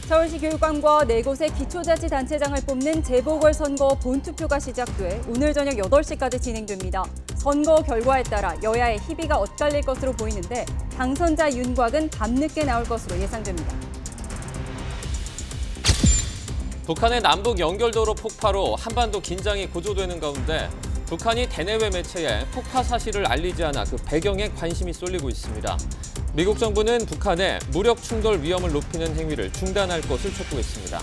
서울시 교육감과 4곳의 기초자치단체장을 뽑는 재보궐선거 본투표가 시작돼 오늘 저녁 8시까지 진행됩니다. 선거 결과에 따라 여야의 희비가 엇갈릴 것으로 보이는데 당선자 윤곽은 밤늦게 나올 것으로 예상됩니다. 북한의 남북 연결도로 폭파로 한반도 긴장이 고조되는 가운데 북한이 대내외 매체에 폭파 사실을 알리지 않아 그 배경에 관심이 쏠리고 있습니다. 미국 정부는 북한의 무력 충돌 위험을 높이는 행위를 중단할 것을 촉구했습니다.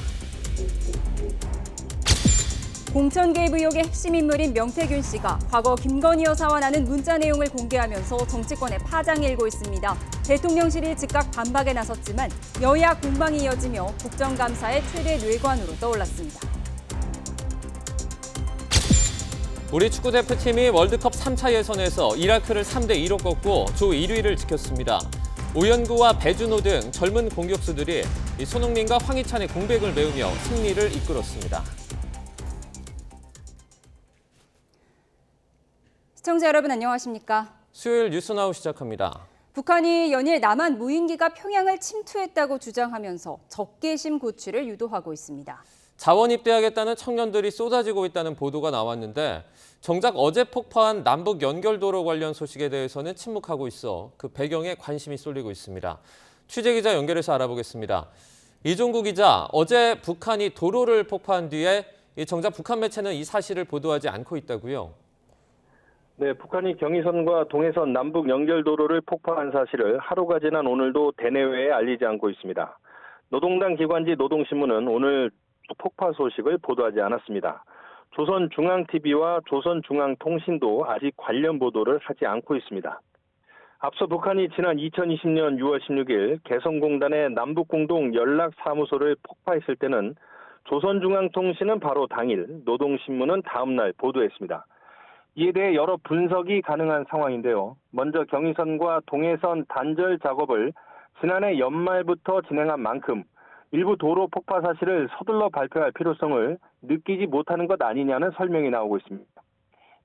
공천 개입 의혹의 핵심 인물인 명태균 씨가 과거 김건희 여사와 나눈 문자 내용을 공개하면서 정치권에 파장이 일고 있습니다. 대통령실이 즉각 반박에 나섰지만 여야 공방이 이어지며 국정감사의 최대 뇌관으로 떠올랐습니다. 우리 축구대표팀이 월드컵 3차 예선에서 이라크를 3대2로 꺾고 조 1위를 지켰습니다. 오연구와 배준호 등 젊은 공격수들이 손흥민과 황희찬의 공백을 메우며 승리를 이끌었습니다. 시청자 여러분 안녕하십니까? 수요일 뉴스나우 시작합니다. 북한이 연일 남한 무인기가 평양을 침투했다고 주장하면서 적개심 고취를 유도하고 있습니다. 자원 입대하겠다는 청년들이 쏟아지고 있다는 보도가 나왔는데 정작 어제 폭파한 남북 연결도로 관련 소식에 대해서는 침묵하고 있어 그 배경에 관심이 쏠리고 있습니다. 취재기자 연결해서 알아보겠습니다. 이종구 기자, 어제 북한이 도로를 폭파한 뒤에 정작 북한 매체는 이 사실을 보도하지 않고 있다고요? 네, 북한이 경의선과 동해선 남북 연결도로를 폭파한 사실을 하루가 지난 오늘도 대내외에 알리지 않고 있습니다. 노동당 기관지 노동신문은 오늘 폭파 소식을 보도하지 않았습니다. 조선중앙TV와 조선중앙통신도 아직 관련 보도를 하지 않고 있습니다. 앞서 북한이 지난 2020년 6월 16일 개성공단의 남북공동 연락사무소를 폭파했을 때는 조선중앙통신은 바로 당일, 노동신문은 다음 날 보도했습니다. 이에 대해 여러 분석이 가능한 상황인데요. 먼저 경의선과 동해선 단절 작업을 지난해 연말부터 진행한 만큼 일부 도로 폭파 사실을 서둘러 발표할 필요성을 느끼지 못하는 것 아니냐는 설명이 나오고 있습니다.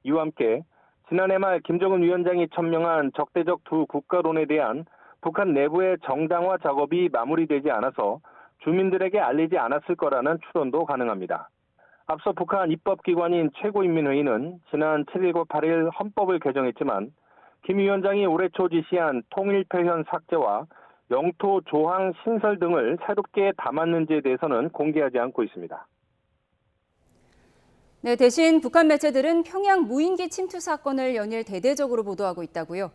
이와 함께 지난해 말 김정은 위원장이 천명한 적대적 두 국가론에 대한 북한 내부의 정당화 작업이 마무리되지 않아서 주민들에게 알리지 않았을 거라는 추론도 가능합니다. 앞서 북한 입법기관인 최고인민회의는 지난 7일과 8일 헌법을 개정했지만 김 위원장이 올해 초 지시한 통일표현 삭제와 영토 조항 신설 등을 새롭게 담았는지에 대해서는 공개하지 않고 있습니다. 네, 대신 북한 매체들은 평양 무인기 침투 사건을 연일 대대적으로 보도하고 있다고요?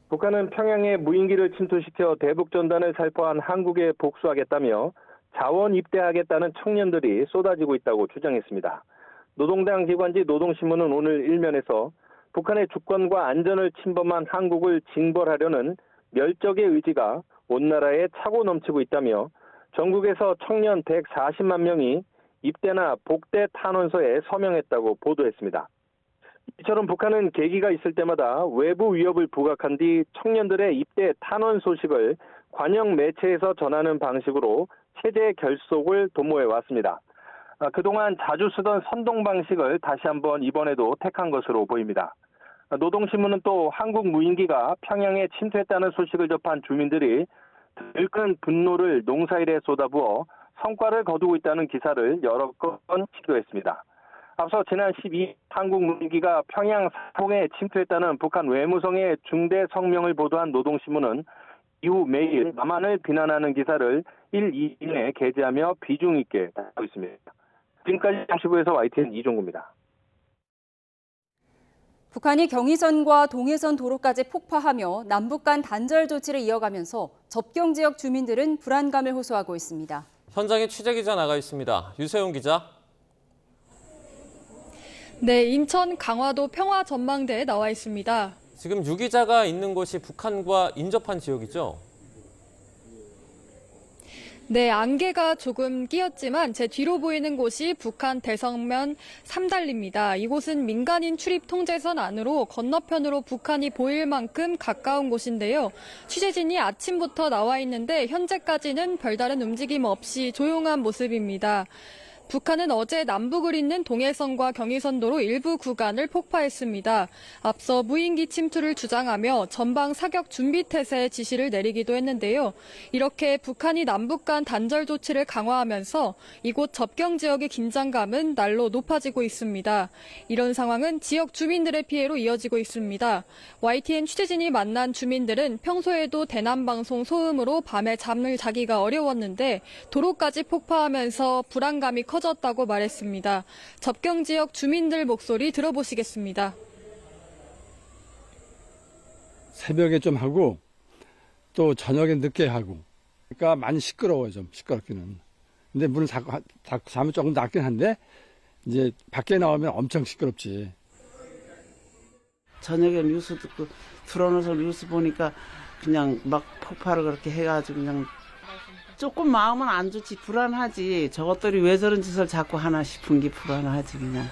북한은 평양에 무인기를 침투시켜 대북전단을 살포한 한국에 복수하겠다며 자원 입대하겠다는 청년들이 쏟아지고 있다고 주장했습니다. 노동당 기관지 노동신문은 오늘 일면에서 북한의 주권과 안전을 침범한 한국을 징벌하려는 멸적의 의지가 온 나라에 차고 넘치고 있다며 전국에서 청년 140만 명이 입대나 복대 탄원서에 서명했다고 보도했습니다. 이처럼 북한은 계기가 있을 때마다 외부 위협을 부각한 뒤 청년들의 입대 탄원 소식을 관영 매체에서 전하는 방식으로 체제 결속을 도모해 왔습니다. 그동안 자주 쓰던 선동 방식을 다시 한번 이번에도 택한 것으로 보입니다. 노동신문은 또 한국 무인기가 평양에 침투했다는 소식을 접한 주민들이 들끓는 분노를 농사일에 쏟아부어 성과를 거두고 있다는 기사를 여러 건 시도했습니다. 앞서 지난 12일 한국 무인기가 평양 사통에 침투했다는 북한 외무성의 중대 성명을 보도한 노동신문은 이후 매일 남한을 비난하는 기사를 1, 2일 내에 게재하며 비중 있게 다루고 있습니다. 지금까지 정치부에서 YTN 이종구입니다. 북한이 경의선과 동해선 도로까지 폭파하며 남북 간 단절 조치를 이어가면서 접경 지역 주민들은 불안감을 호소하고 있습니다. 현장에 취재기자 나가 있습니다. 유세용 기자. 네, 인천 강화도 평화전망대에 나와 있습니다. 지금 유 기자가 있는 곳이 북한과 인접한 지역이죠? 네, 안개가 조금 끼었지만 제 뒤로 보이는 곳이 북한 대성면 삼달리입니다. 이곳은 민간인 출입 통제선 안으로 건너편으로 북한이 보일 만큼 가까운 곳인데요. 취재진이 아침부터 나와 있는데 현재까지는 별다른 움직임 없이 조용한 모습입니다. 북한은 어제 남북을 잇는 동해선과 경의선도로 일부 구간을 폭파했습니다. 앞서 무인기 침투를 주장하며 전방 사격 준비 태세의 지시를 내리기도 했는데요. 이렇게 북한이 남북 간 단절 조치를 강화하면서 이곳 접경 지역의 긴장감은 날로 높아지고 있습니다. 이런 상황은 지역 주민들의 피해로 이어지고 있습니다. YTN 취재진이 만난 주민들은 평소에도 대남방송 소음으로 밤에 잠을 자기가 어려웠는데 도로까지 폭파하면서 불안감이 커졌다고 말했습니다. 접경 지역 주민들 목소리 들어보시겠습니다. 새벽에 좀 하고 또 저녁에 늦게 하고 그러니까 많이 시끄러워요. 좀 시끄럽기는. 근데 문을 잠은 조금 낮긴 한데 이제 밖에 나오면 엄청 시끄럽지. 저녁에 뉴스 듣고 틀어놓아서 뉴스 보니까 그냥 막 폭발을 그렇게 해가지고 그냥 조금 마음은 안 좋지. 불안하지. 저것들이 왜 저런 짓을 자꾸 하나 싶은 게 불안하지 그냥.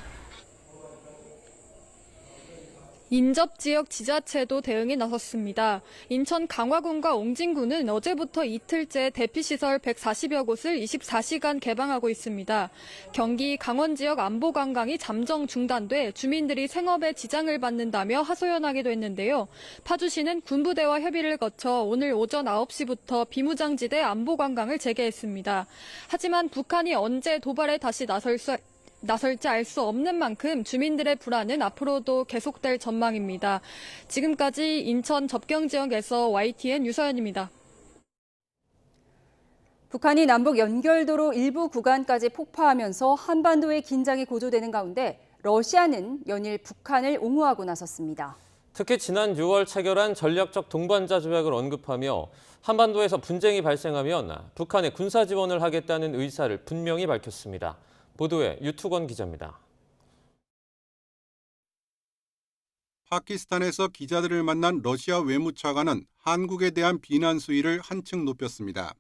인접 지역 지자체도 대응에 나섰습니다. 인천 강화군과 옹진군은 어제부터 이틀째 대피시설 140여 곳을 24시간 개방하고 있습니다. 경기 강원 지역 안보 관광이 잠정 중단돼 주민들이 생업에 지장을 받는다며 하소연하기도 했는데요. 파주시는 군부대와 협의를 거쳐 오늘 오전 9시부터 비무장지대 안보 관광을 재개했습니다. 하지만 북한이 언제 도발에 다시 나설지 알 수 없는 만큼 주민들의 불안은 앞으로도 계속될 전망입니다. 지금까지 인천 접경 지역에서 YTN 유서연입니다. 북한이 남북 연결도로 일부 구간까지 폭파하면서 한반도의 긴장이 고조되는 가운데 러시아는 연일 북한을 옹호하고 나섰습니다. 특히 지난 6월 체결한 전략적 동반자 조약을 언급하며 한반도에서 분쟁이 발생하면 북한에 군사 지원을 하겠다는 의사를 분명히 밝혔습니다. 보도에 유투건 기자입니다. 파키스탄에서 기자들을 만난 러시아 외무차관은 한국에 대한 비난 수위를 한층 높였습니다.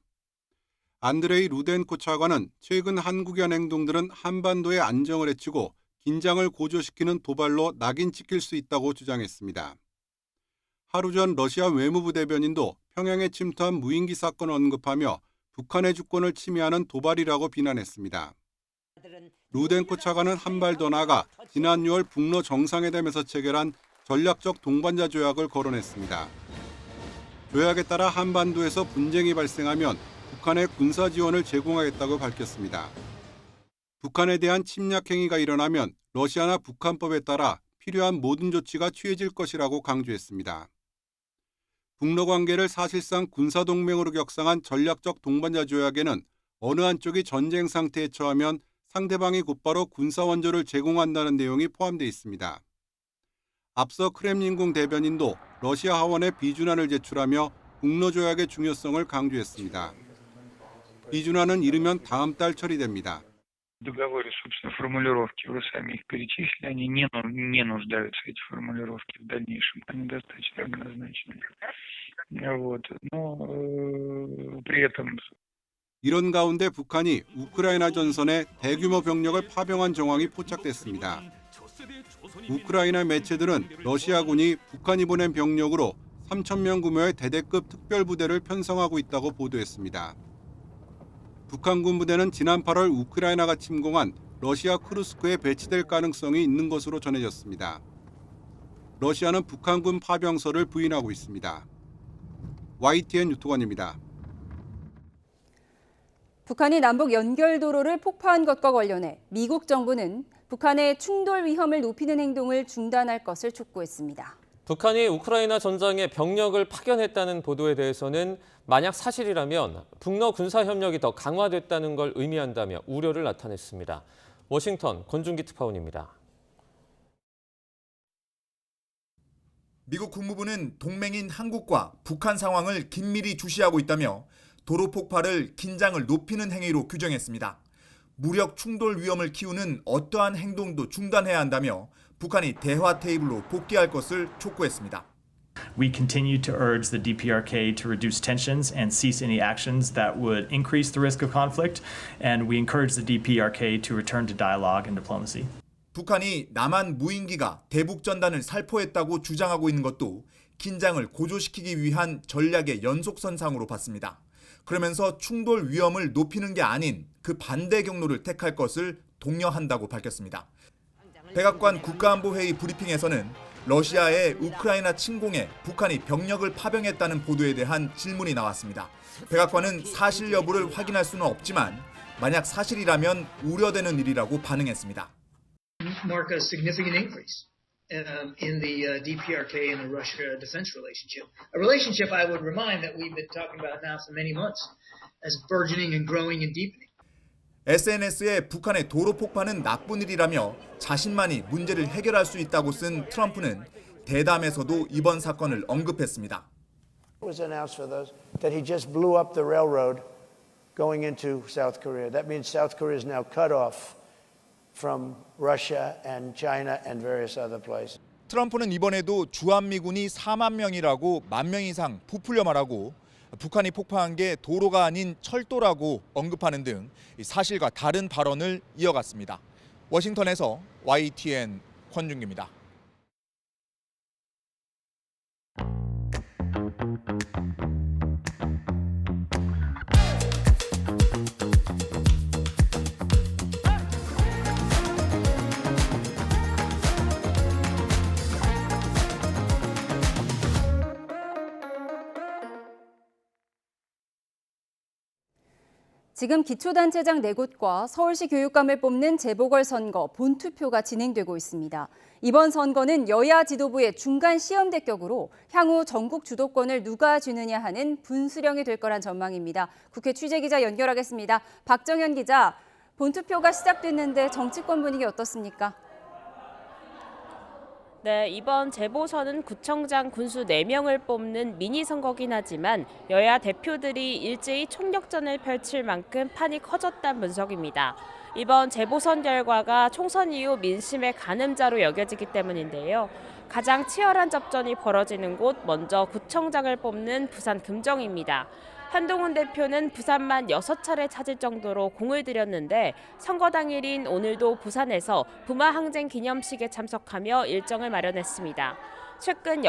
안드레이 루덴코 차관은 최근 한국의 행동들은 한반도의 안정을 해치고 긴장을 고조시키는 도발로 낙인 찍힐 수 있다고 주장했습니다. 하루 전 러시아 외무부 대변인도 평양에 침투한 무인기 사건을 언급하며 북한의 주권을 침해하는 도발이라고 비난했습니다. 루덴코 차관은 한 발 더 나아가 지난 6월 북러 정상회담에서 체결한 전략적 동반자 조약을 거론했습니다. 조약에 따라 한반도에서 분쟁이 발생하면 북한에 군사 지원을 제공하겠다고 밝혔습니다. 북한에 대한 침략 행위가 일어나면 러시아나 북한법에 따라 필요한 모든 조치가 취해질 것이라고 강조했습니다. 북러 관계를 사실상 군사동맹으로 격상한 전략적 동반자 조약에는 어느 한쪽이 전쟁 상태에 처하면 상대방이 곧바로 군사 원조를 제공한다는 내용이 포함되어 있습니다. 앞서 크렘린궁 대변인도 러시아 하원에 비준안을 제출하며 북러 조약의 중요성을 강조했습니다. 비준안은 이르면 다음 달 처리됩니다. В договоре, собственно, формулировки, вы сами их перечислили, они не нуждаются, эти формулировки, в дальнейшем. Они достаточно однозначны. Но при этом... 이런 가운데 북한이 우크라이나 전선에 대규모 병력을 파병한 정황이 포착됐습니다. 우크라이나 매체들은 러시아군이 북한이 보낸 병력으로 3,000명 규모의 대대급 특별부대를 편성하고 있다고 보도했습니다. 북한 군부대는 지난 8월 우크라이나가 침공한 러시아 쿠르스크에 배치될 가능성이 있는 것으로 전해졌습니다. 러시아는 북한군 파병설을 부인하고 있습니다. YTN 유투관입니다. 북한이 남북 연결도로를 폭파한 것과 관련해 미국 정부는 북한의 충돌 위험을 높이는 행동을 중단할 것을 촉구했습니다. 북한이 우크라이나 전장에 병력을 파견했다는 보도에 대해서는 만약 사실이라면 북러 군사 협력이 더 강화됐다는 걸 의미한다며 우려를 나타냈습니다. 워싱턴 권준기 특파원입니다. 미국 국무부는 동맹인 한국과 북한 상황을 긴밀히 주시하고 있다며 도로 폭파를 긴장을 높이는 행위로 규정했습니다. 무력 충돌 위험을 키우는 어떠한 행동도 중단해야 한다며 북한이 대화 테이블로 복귀할 것을 촉구했습니다. We continue to urge the DPRK to reduce tensions and cease any actions that would increase the risk of conflict, and we encourage the DPRK to return to dialogue and diplomacy. 북한이 남한 무인기가 대북 전단을 살포했다고 주장하고 있는 것도 긴장을 고조시키기 위한 전략의 연속선상으로 봤습니다. 그러면서 충돌 위험을 높이는 게 아닌 그 반대 경로를 택할 것을 독려한다고 밝혔습니다. 백악관 국가안보회의 브리핑에서는 러시아의 우크라이나 침공에 북한이 병력을 파병했다는 보도에 대한 질문이 나왔습니다. 백악관은 사실 여부를 확인할 수는 없지만 만약 사실이라면 우려되는 일이라고 반응했습니다. Mark a significant increase in the DPRK and the Russia defense relationship. A relationship I would remind that we've been talking about now for many months as burgeoning and growing and deepening. SNS에 북한의 도로 폭파는 나쁜 일이라며 자신만이 문제를 해결할 수 있다고 쓴 트럼프는 대담에서도 이번 사건을 언급했습니다. It was announced for those that he just blew up the railroad going into South Korea. That means South Korea is now cut off from Russia and China and various other places. 트럼프는 이번에도 주한미군이 4만 명이라고 1만 명 이상 부풀려 말하고 북한이 폭파한 게 도로가 아닌 철도라고 언급하는 등 사실과 다른 발언을 이어갔습니다. 워싱턴에서 YTN 권준기입니다. 지금 기초단체장 4곳과 서울시 교육감을 뽑는 재보궐선거 본투표가 진행되고 있습니다. 이번 선거는 여야 지도부의 중간 시험대격으로 향후 전국 주도권을 누가 쥐느냐 하는 분수령이 될 거란 전망입니다. 국회 취재기자 연결하겠습니다. 박정현 기자, 본투표가 시작됐는데 정치권 분위기 어떻습니까? 네, 이번 재보선은 구청장 군수 4명을 뽑는 미니 선거긴 하지만 여야 대표들이 일제히 총력전을 펼칠 만큼 판이 커졌다는 분석입니다. 이번 재보선 결과가 총선 이후 민심의 가늠자로 여겨지기 때문인데요. 가장 치열한 접전이 벌어지는 곳, 먼저 구청장을 뽑는 부산 금정입니다. 한동훈 대표는 부산만 6차례 찾을 정도로 공을 들였는데 선거 당일인 오늘도 부산에서 부마 항쟁 기념식에 참석하며 일정을 마련했습니다. 최근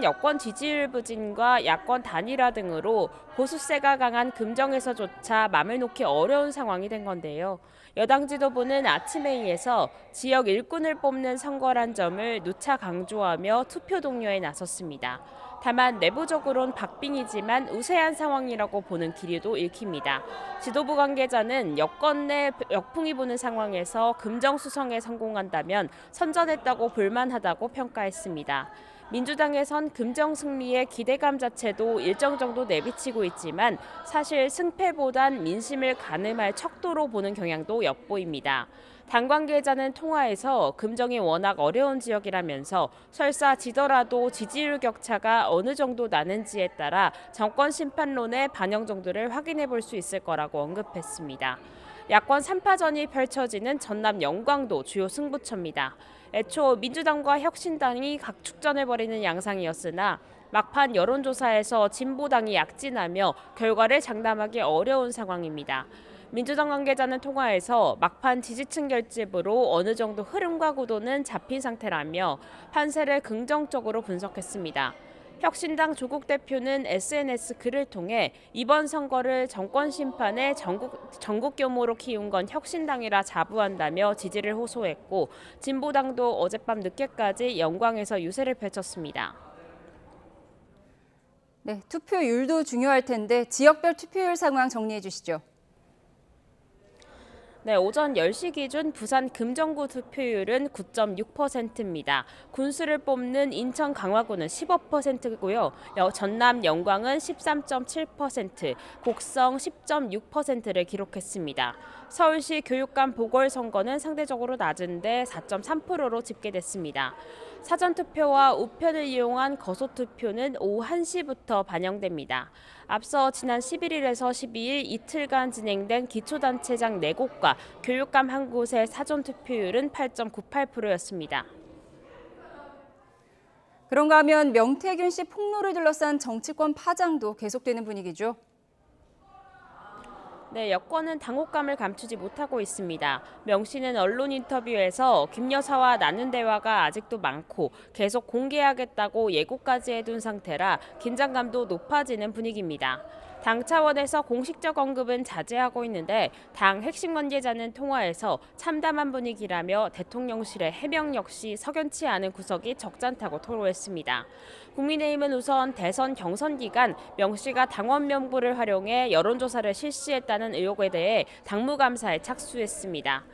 여권 지지율 부진과 야권 단일화 등으로 보수세가 강한 금정에서조차 맘을 놓기 어려운 상황이 된 건데요. 여당 지도부는 아침 회의에서 지역 일꾼을 뽑는 선거란 점을 누차 강조하며 투표 동료에 나섰습니다. 다만 내부적으론 박빙이지만 우세한 상황이라고 보는 기류도 읽힙니다. 지도부 관계자는 여권 내 역풍이 부는 상황에서 금정 수성에 성공한다면 선전했다고 볼만하다고 평가했습니다. 민주당에선 금정 승리의 기대감 자체도 일정 정도 내비치고 있지만 사실 승패보단 민심을 가늠할 척도로 보는 경향도 엿보입니다. 당 관계자는 통화에서 금정이 워낙 어려운 지역이라면서 설사 지더라도 지지율 격차가 어느 정도 나는지에 따라 정권 심판론의 반영 정도를 확인해 볼 수 있을 거라고 언급했습니다. 야권 3파전이 펼쳐지는 전남 영광도 주요 승부처입니다. 애초 민주당과 혁신당이 각축전을 벌이는 양상이었으나 막판 여론조사에서 진보당이 약진하며 결과를 장담하기 어려운 상황입니다. 민주당 관계자는 통화에서 막판 지지층 결집으로 어느 정도 흐름과 구도는 잡힌 상태라며 판세를 긍정적으로 분석했습니다. 혁신당 조국 대표는 SNS 글을 통해 이번 선거를 정권 심판의 전국 규모로 키운 건 혁신당이라 자부한다며 지지를 호소했고 진보당도 어젯밤 늦게까지 영광에서 유세를 펼쳤습니다. 네, 투표율도 중요할 텐데 지역별 투표율 상황 정리해 주시죠. 네, 오전 10시 기준 부산 금정구 투표율은 9.6%입니다. 군수를 뽑는 인천 강화구는 15%고요. 전남 영광은 13.7%, 곡성 10.6%를 기록했습니다. 서울시 교육감 보궐선거는 상대적으로 낮은데 4.3%로 집계됐습니다. 사전투표와 우편을 이용한 거소투표는 오후 1시부터 반영됩니다. 앞서 지난 11일에서 12일 이틀간 진행된 기초단체장 4곳과 교육감 1곳의 사전투표율은 8.98%였습니다. 그런가 하면 명태균 씨 폭로를 둘러싼 정치권 파장도 계속되는 분위기죠. 네, 여권은 당혹감을 감추지 못하고 있습니다. 명 씨는 언론 인터뷰에서 김 여사와 나눈 대화가 아직도 많고 계속 공개하겠다고 예고까지 해둔 상태라 긴장감도 높아지는 분위기입니다. 당 차원에서 공식적 언급은 자제하고 있는데 당 핵심 관계자는 통화에서 참담한 분위기라며 대통령실의 해명 역시 석연치 않은 구석이 적잖다고 토로했습니다. 국민의힘은 우선 대선 경선 기간 명 씨가 당원 명부를 활용해 여론조사를 실시했다는 의혹에 대해 당무감사에 착수했습니다.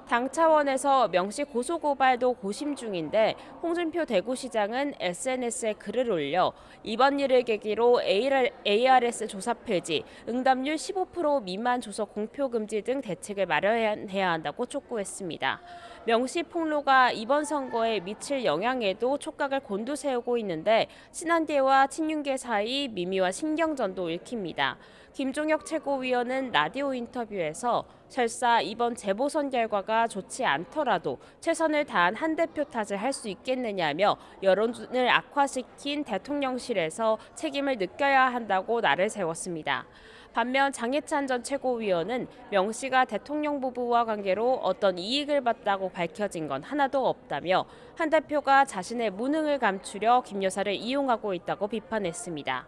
당 차원에서 명 씨 고소고발도 고심 중인데 홍준표 대구시장은 SNS에 글을 올려 이번 일을 계기로 ARS 조사 폐지, 응답률 15% 미만 조서 공표 금지 등 대책을 마련해야 한다고 촉구했습니다. 명 씨 폭로가 이번 선거에 미칠 영향에도 촉각을 곤두세우고 있는데 친한계와 친윤계 사이 미미와 신경전도 읽힙니다. 김종혁 최고위원은 라디오 인터뷰에서 설사 이번 재보선 결과가 좋지 않더라도 최선을 다한 한 대표 탓을 할 수 있겠느냐며 여론을 악화시킨 대통령실에서 책임을 느껴야 한다고 날을 세웠습니다. 반면 장해찬 전 최고위원은 명 씨가 대통령 부부와 관계로 어떤 이익을 봤다고 밝혀진 건 하나도 없다며 한 대표가 자신의 무능을 감추려 김 여사를 이용하고 있다고 비판했습니다.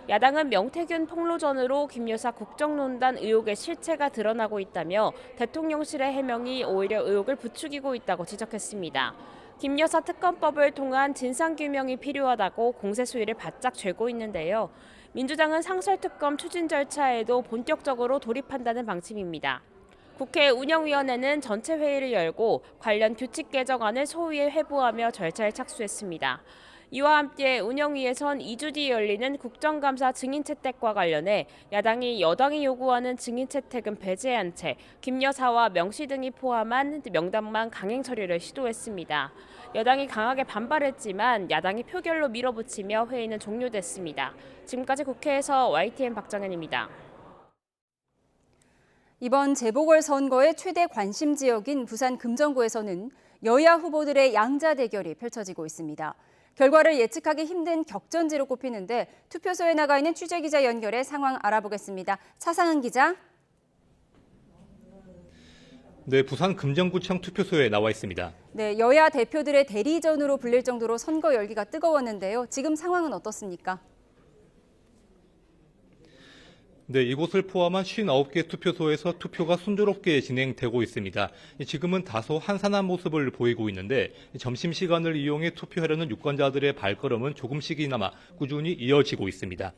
야당은 명태균 폭로전으로 김 여사 국정농단 의혹의 실체가 드러나고 있다며 대통령실의 해명이 오히려 의혹을 부추기고 있다고 지적했습니다. 김 여사 특검법을 통한 진상규명이 필요하다고 공세 수위를 바짝 죄고 있는데요. 민주당은 상설특검 추진 절차에도 본격적으로 돌입한다는 방침입니다. 국회 운영위원회는 전체 회의를 열고 관련 규칙 개정안을 소위에 회부하며 절차에 착수했습니다. 이와 함께 운영위에선 2주 뒤 열리는 국정감사 증인 채택과 관련해 야당이 여당이 요구하는 증인 채택은 배제한 채 김 여사와 명 씨 등이 포함한 명단만 강행 처리를 시도했습니다. 여당이 강하게 반발했지만 야당이 표결로 밀어붙이며 회의는 종료됐습니다. 지금까지 국회에서 YTN 박정현입니다. 이번 재보궐선거의 최대 관심 지역인 부산 금정구에서는 여야 후보들의 양자 대결이 펼쳐지고 있습니다. 결과를 예측하기 힘든 격전지로 꼽히는데 투표소에 나가 있는 취재기자 연결해 상황 알아보겠습니다. 차상은 기자. 네, 부산 금정구청 투표소에 나와 있습니다. 네, 여야 대표들의 대리전으로 불릴 정도로 선거 열기가 뜨거웠는데요. 지금 상황은 어떻습니까? 네, 이곳을 포함한 59개 투표소에서 투표가 순조롭게 진행되고 있습니다. 지금은 다소 한산한 모습을 보이고 있는데 점심시간을 이용해 투표하려는 유권자들의 발걸음은 조금씩이나마 꾸준히 이어지고 있습니다.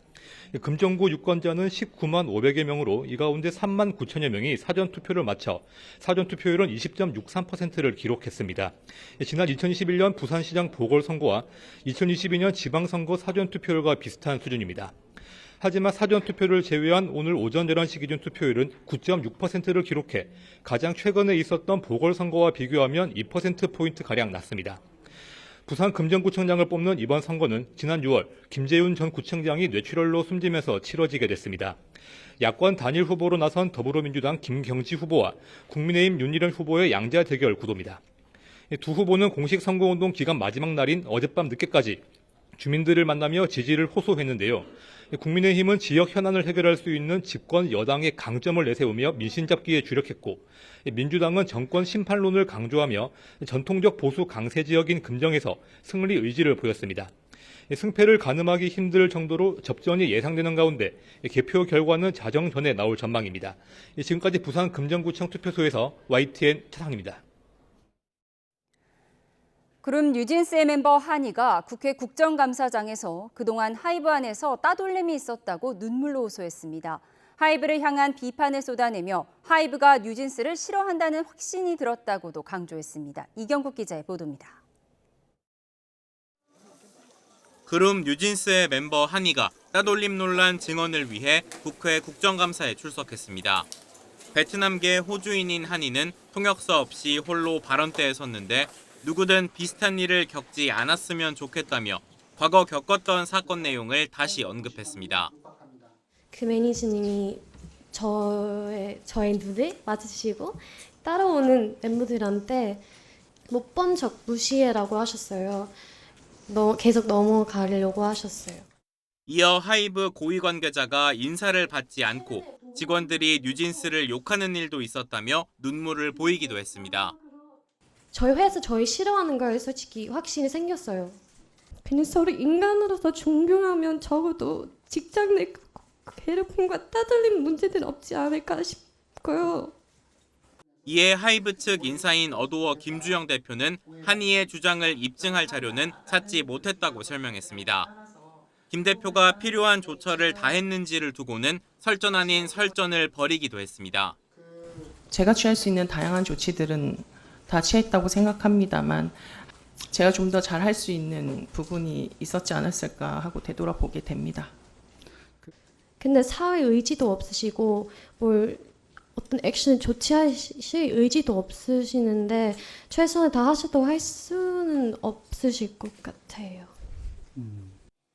금정구 유권자는 19만 500여 명으로 이 가운데 3만 9천여 명이 사전투표를 마쳐 사전투표율은 20.63%를 기록했습니다. 지난 2021년 부산시장 보궐선거와 2022년 지방선거 사전투표율과 비슷한 수준입니다. 하지만 사전투표를 제외한 오늘 오전 11시 기준 투표율은 9.6%를 기록해 가장 최근에 있었던 보궐선거와 비교하면 2%포인트가량 낮습니다. 부산 금정구청장을 뽑는 이번 선거는 지난 6월 김재윤 전 구청장이 뇌출혈로 숨지면서 치러지게 됐습니다. 야권 단일 후보로 나선 더불어민주당 김경지 후보와 국민의힘 윤일현 후보의 양자 대결 구도입니다. 두 후보는 공식 선거운동 기간 마지막 날인 어젯밤 늦게까지 주민들을 만나며 지지를 호소했는데요. 국민의힘은 지역 현안을 해결할 수 있는 집권 여당의 강점을 내세우며 민심 잡기에 주력했고 민주당은 정권 심판론을 강조하며 전통적 보수 강세 지역인 금정에서 승리 의지를 보였습니다. 승패를 가늠하기 힘들 정도로 접전이 예상되는 가운데 개표 결과는 자정 전에 나올 전망입니다. 지금까지 부산 금정구청 투표소에서 YTN 차상입니다. 그룹 뉴진스의 멤버 한이가 국회 국정감사장에서 그동안 하이브 안에서 따돌림이 있었다고 눈물로 호소했습니다. 하이브를 향한 비판을 쏟아내며 하이브가 뉴진스를 싫어한다는 확신이 들었다고도 강조했습니다. 이경국 기자의 보도입니다. 그룹 뉴진스의 멤버 한이가 따돌림 논란 증언을 위해 국회 국정감사에 출석했습니다. 베트남계 호주인인 한이는 통역사 없이 홀로 발언대에 섰는데 누구든 비슷한 일을 겪지 않았으면 좋겠다며 과거 겪었던 사건 내용을 다시 언급했습니다. 그 매니저님이 저의 눈을 맞으시고 따라오는 멤버들한테 못 본 척 무시해라고 하셨어요. 계속 넘어가려고 하셨어요. 이어 하이브 고위 관계자가 인사를 받지 않고 직원들이 뉴진스를 욕하는 일도 있었다며 눈물을 보이기도 했습니다. 저희 회사 저희 싫어하는 거에 솔직히 확신이 생겼어요. 그냥 서로 인간으로서 존경하면 적어도 직장 내 괴롭힘과 따돌림 문제는 없지 않을까 싶고요. 이에 하이브 측 인사인 어도어 김주영 대표는 한이의 주장을 입증할 자료는 찾지 못했다고 설명했습니다. 김 대표가 필요한 조처를 다했는지를 두고는 설전 아닌 설전을 벌이기도 했습니다. 제가 취할 수 있는 다양한 조치들은 다 취했다고 생각합니다만 제가 좀 더 잘할 수 있는 부분이 있었지 않았을까 하고 되돌아보게 됩니다. 근데 사회 의지도 없으시고 어떤 액션을 조치하실 의지도 없으시는데 최선을 다하셔도 할 수는 없으실 것 같아요.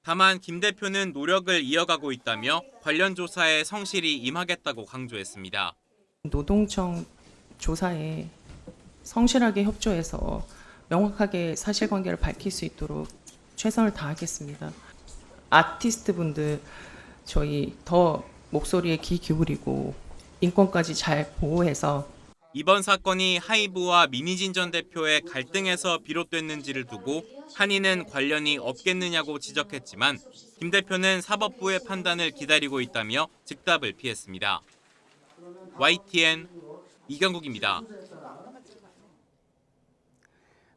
다만 김 대표는 노력을 이어가고 있다며 관련 조사에 성실히 임하겠다고 강조했습니다. 노동청 조사에 성실하게 협조해서 명확하게 사실관계를 밝힐 수 있도록 최선을 다하겠습니다. 아티스트분들 저희 더 목소리에 귀 기울이고 인권까지 잘 보호해서 이번 사건이 하이브와 민희진 전 대표의 갈등에서 비롯됐는지를 두고 한이는 관련이 없겠느냐고 지적했지만 김 대표는 사법부의 판단을 기다리고 있다며 즉답을 피했습니다. YTN 이경국입니다.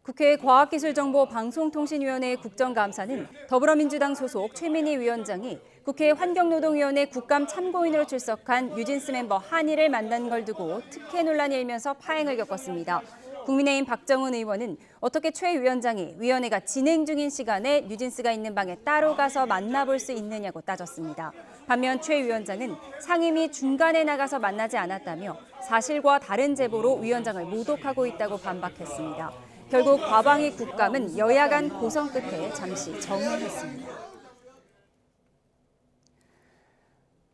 국회 과학기술정보방송통신위원회 국정감사는 더불어민주당 소속 최민희 위원장이 국회 환경노동위원회 국감 참고인으로 출석한 뉴진스 멤버 한이를 만난 걸 두고 특혜 논란이 일면서 파행을 겪었습니다. 국민의힘 박정훈 의원은 어떻게 최 위원장이 위원회가 진행 중인 시간에 뉴진스가 있는 방에 따로 가서 만나볼 수 있느냐고 따졌습니다. 반면 최 위원장은 상임위 중간에 나가서 만나지 않았다며 사실과 다른 제보로 위원장을 모독하고 있다고 반박했습니다. 결국 과방위 국감은 여야 간 고성 끝에 잠시 정회했습니다.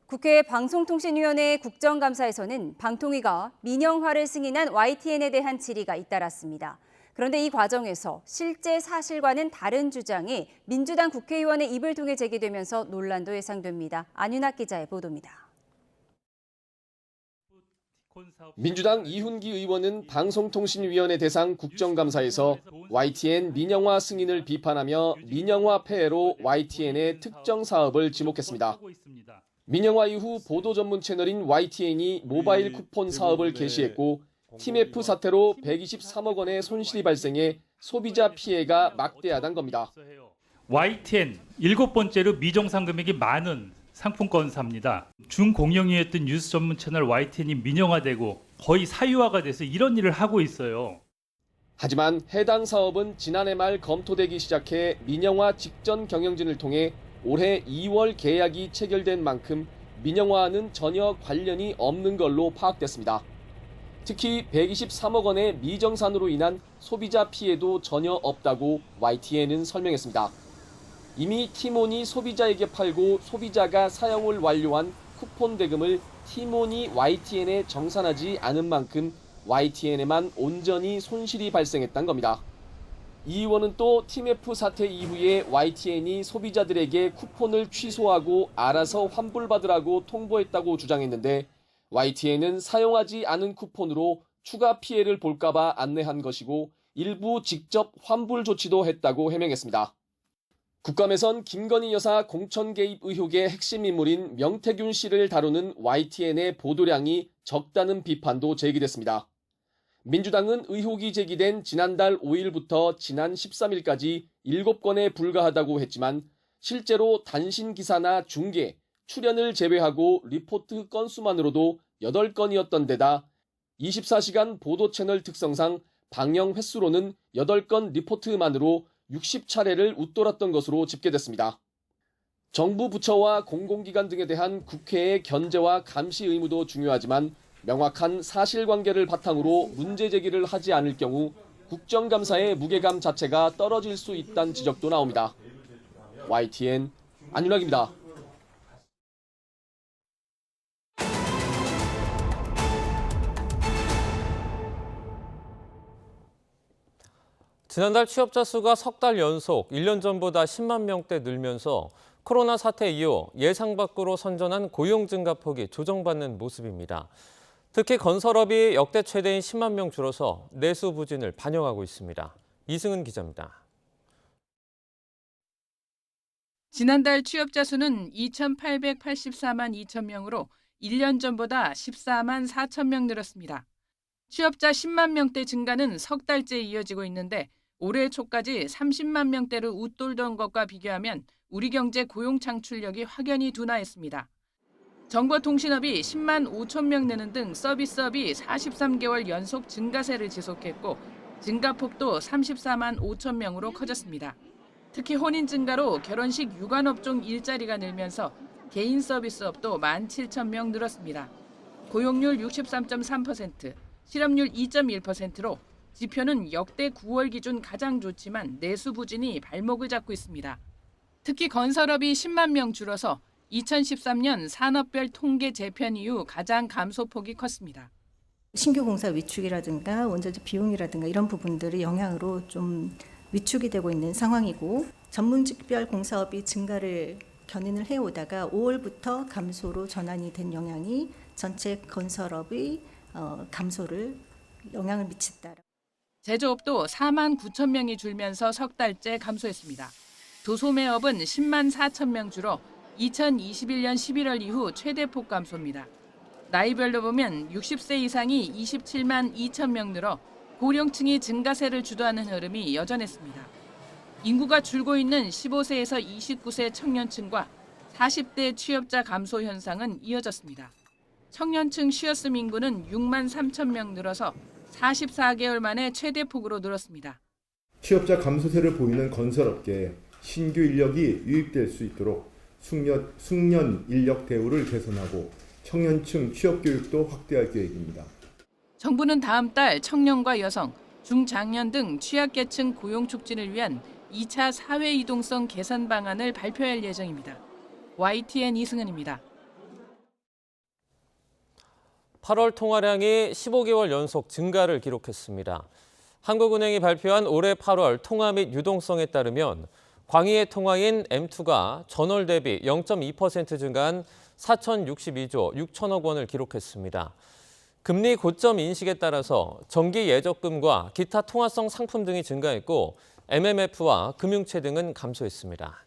국회 방송통신위원회 국정감사에서는 방통위가 민영화를 승인한 YTN에 대한 질의가 잇따랐습니다. 그런데 이 과정에서 실제 사실과는 다른 주장이 민주당 국회의원의 입을 통해 제기되면서 논란도 예상됩니다. 안윤학 기자의 보도입니다. 민주당 이훈기 의원은 방송통신위원회 대상 국정감사에서 YTN 민영화 승인을 비판하며 민영화 폐해로 YTN의 특정 사업을 지목했습니다. 민영화 이후 보도 전문 채널인 YTN이 모바일 쿠폰 사업을 개시했고 팀F 사태로 123억 원의 손실이 발생해 소비자 피해가 막대하다는 겁니다. YTN 7번째로 미정상 금액이 많은 상품권사입니다. 중공영이었던 뉴스 전문 채널 YTN이 민영화되고 거의 사유화가 돼서 이런 일을 하고 있어요. 하지만 해당 사업은 지난해 말 검토되기 시작해 민영화 직전 경영진을 통해 올해 2월 계약이 체결된 만큼 민영화와는 전혀 관련이 없는 걸로 파악됐습니다. 특히 123억 원의 미정산으로 인한 소비자 피해도 전혀 없다고 YTN은 설명했습니다. 이미 티몬이 소비자에게 팔고 소비자가 사용을 완료한 쿠폰 대금을 티몬이 YTN에 정산하지 않은 만큼 YTN에만 온전히 손실이 발생했다는 겁니다. 이 의원은 또 팀F 사태 이후에 YTN이 소비자들에게 쿠폰을 취소하고 알아서 환불받으라고 통보했다고 주장했는데 YTN은 사용하지 않은 쿠폰으로 추가 피해를 볼까 봐 안내한 것이고 일부 직접 환불 조치도 했다고 해명했습니다. 국감에선 김건희 여사 공천 개입 의혹의 핵심 인물인 명태균 씨를 다루는 YTN의 보도량이 적다는 비판도 제기됐습니다. 민주당은 의혹이 제기된 지난달 5일부터 지난 13일까지 7건에 불과하다고 했지만 실제로 단신 기사나 중계, 출연을 제외하고 리포트 건수만으로도 8건이었던 데다 24시간 보도 채널 특성상 방영 횟수로는 8건 리포트만으로 60차례를 웃돌았던 것으로 집계됐습니다. 정부 부처와 공공기관 등에 대한 국회의 견제와 감시 의무도 중요하지만 명확한 사실관계를 바탕으로 문제 제기를 하지 않을 경우 국정감사의 무게감 자체가 떨어질 수 있다는 지적도 나옵니다. YTN 안윤학입니다. 지난달 취업자 수가 석 달 연속 1년 전보다 10만 명대 늘면서 코로나 사태 이후 예상 밖으로 선전한 고용 증가 폭이 조정받는 모습입니다. 특히 건설업이 역대 최대인 10만 명 줄어서 내수 부진을 반영하고 있습니다. 이승은 기자입니다. 지난달 취업자 수는 2,884만 2천 명으로 1년 전보다 14만 4천 명 늘었습니다. 취업자 10만 명대 증가는 석 달째 이어지고 있는데 올해 초까지 30만 명대를 웃돌던 것과 비교하면 우리 경제 고용 창출력이 확연히 둔화했습니다. 정보통신업이 10만 5천 명 내는 등 서비스업이 43개월 연속 증가세를 지속했고 증가폭도 34만 5천 명으로 커졌습니다. 특히 혼인 증가로 결혼식 유관업종 일자리가 늘면서 개인 서비스업도 17,000명 늘었습니다. 고용률 63.3%, 실업률 2.1%로 지표는 역대 9월 기준 가장 좋지만 내수 부진이 발목을 잡고 있습니다. 특히 건설업이 10만 명 줄어서 2013년 산업별 통계 재편 이후 가장 감소폭이 컸습니다. 신규 공사 위축이라든가 원자재 비용이라든가 이런 부분들이 영향으로 좀 위축이 되고 있는 상황이고 전문직별 공사업이 증가를 견인을 해오다가 5월부터 감소로 전환이 된 영향이 전체 건설업의 감소를 영향을 미쳤다. 제조업도 4만 9천 명이 줄면서 석 달째 감소했습니다. 도소매업은 10만 4천 명 줄어 2021년 11월 이후 최대폭 감소입니다. 나이별로 보면 60세 이상이 27만 2천 명 늘어 고령층이 증가세를 주도하는 흐름이 여전했습니다. 인구가 줄고 있는 15세에서 29세 청년층과 40대 취업자 감소 현상은 이어졌습니다. 청년층 쉬었음 인구는 6만 3천 명 늘어서 44개월 만에 최대폭으로 늘었습니다. 취업자 감소세를 보이는 건설업계에 신규 인력이 유입될 수 있도록 숙련 인력 대우를 개선하고 청년층 취업 교육도 확대할 계획입니다. 정부는 다음 달 청년과 여성, 중장년 등 취약계층 고용 촉진을 위한 2차 사회 이동성 개선 방안을 발표할 예정입니다. YTN 이승은입니다. 8월 통화량이 15개월 연속 증가를 기록했습니다. 한국은행이 발표한 올해 8월 통화 및 유동성에 따르면 광의의 통화인 M2가 전월 대비 0.2% 증가한 4,062조 6천억 원을 기록했습니다. 금리 고점 인식에 따라서 정기 예적금과 기타 통화성 상품 등이 증가했고 MMF와 금융채 등은 감소했습니다.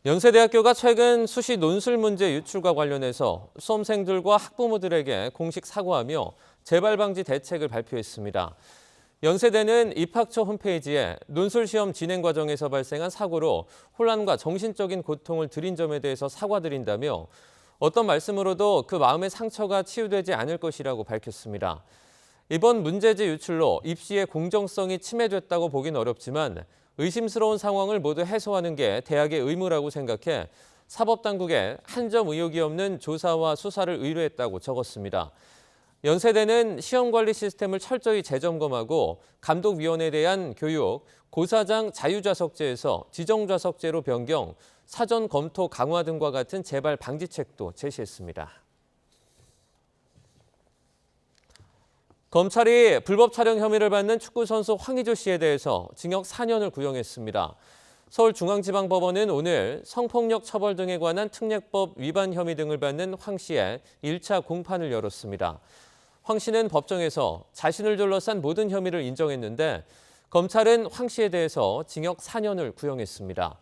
연세대학교가 최근 수시 논술 문제 유출과 관련해서 수험생들과 학부모들에게 공식 사과하며 재발 방지 대책을 발표했습니다. 연세대는 입학처 홈페이지에 논술 시험 진행 과정에서 발생한 사고로 혼란과 정신적인 고통을 드린 점에 대해서 사과드린다며 어떤 말씀으로도 그 마음의 상처가 치유되지 않을 것이라고 밝혔습니다. 이번 문제지 유출로 입시의 공정성이 침해됐다고 보긴 어렵지만 의심스러운 상황을 모두 해소하는 게 대학의 의무라고 생각해 사법당국에 한 점 의혹이 없는 조사와 수사를 의뢰했다고 적었습니다. 연세대는 시험관리 시스템을 철저히 재점검하고 감독위원회에 대한 교육, 고사장 자유좌석제에서 지정좌석제로 변경, 사전 검토 강화 등과 같은 재발 방지책도 제시했습니다. 검찰이 불법 촬영 혐의를 받는 축구선수 황의조 씨에 대해서 징역 4년을 구형했습니다. 서울중앙지방법원은 오늘 성폭력 처벌 등에 관한 특례법 위반 혐의 등을 받는 황 씨의 1차 공판을 열었습니다. 황 씨는 법정에서 자신을 둘러싼 모든 혐의를 인정했는데 검찰은 황 씨에 대해서 징역 4년을 구형했습니다.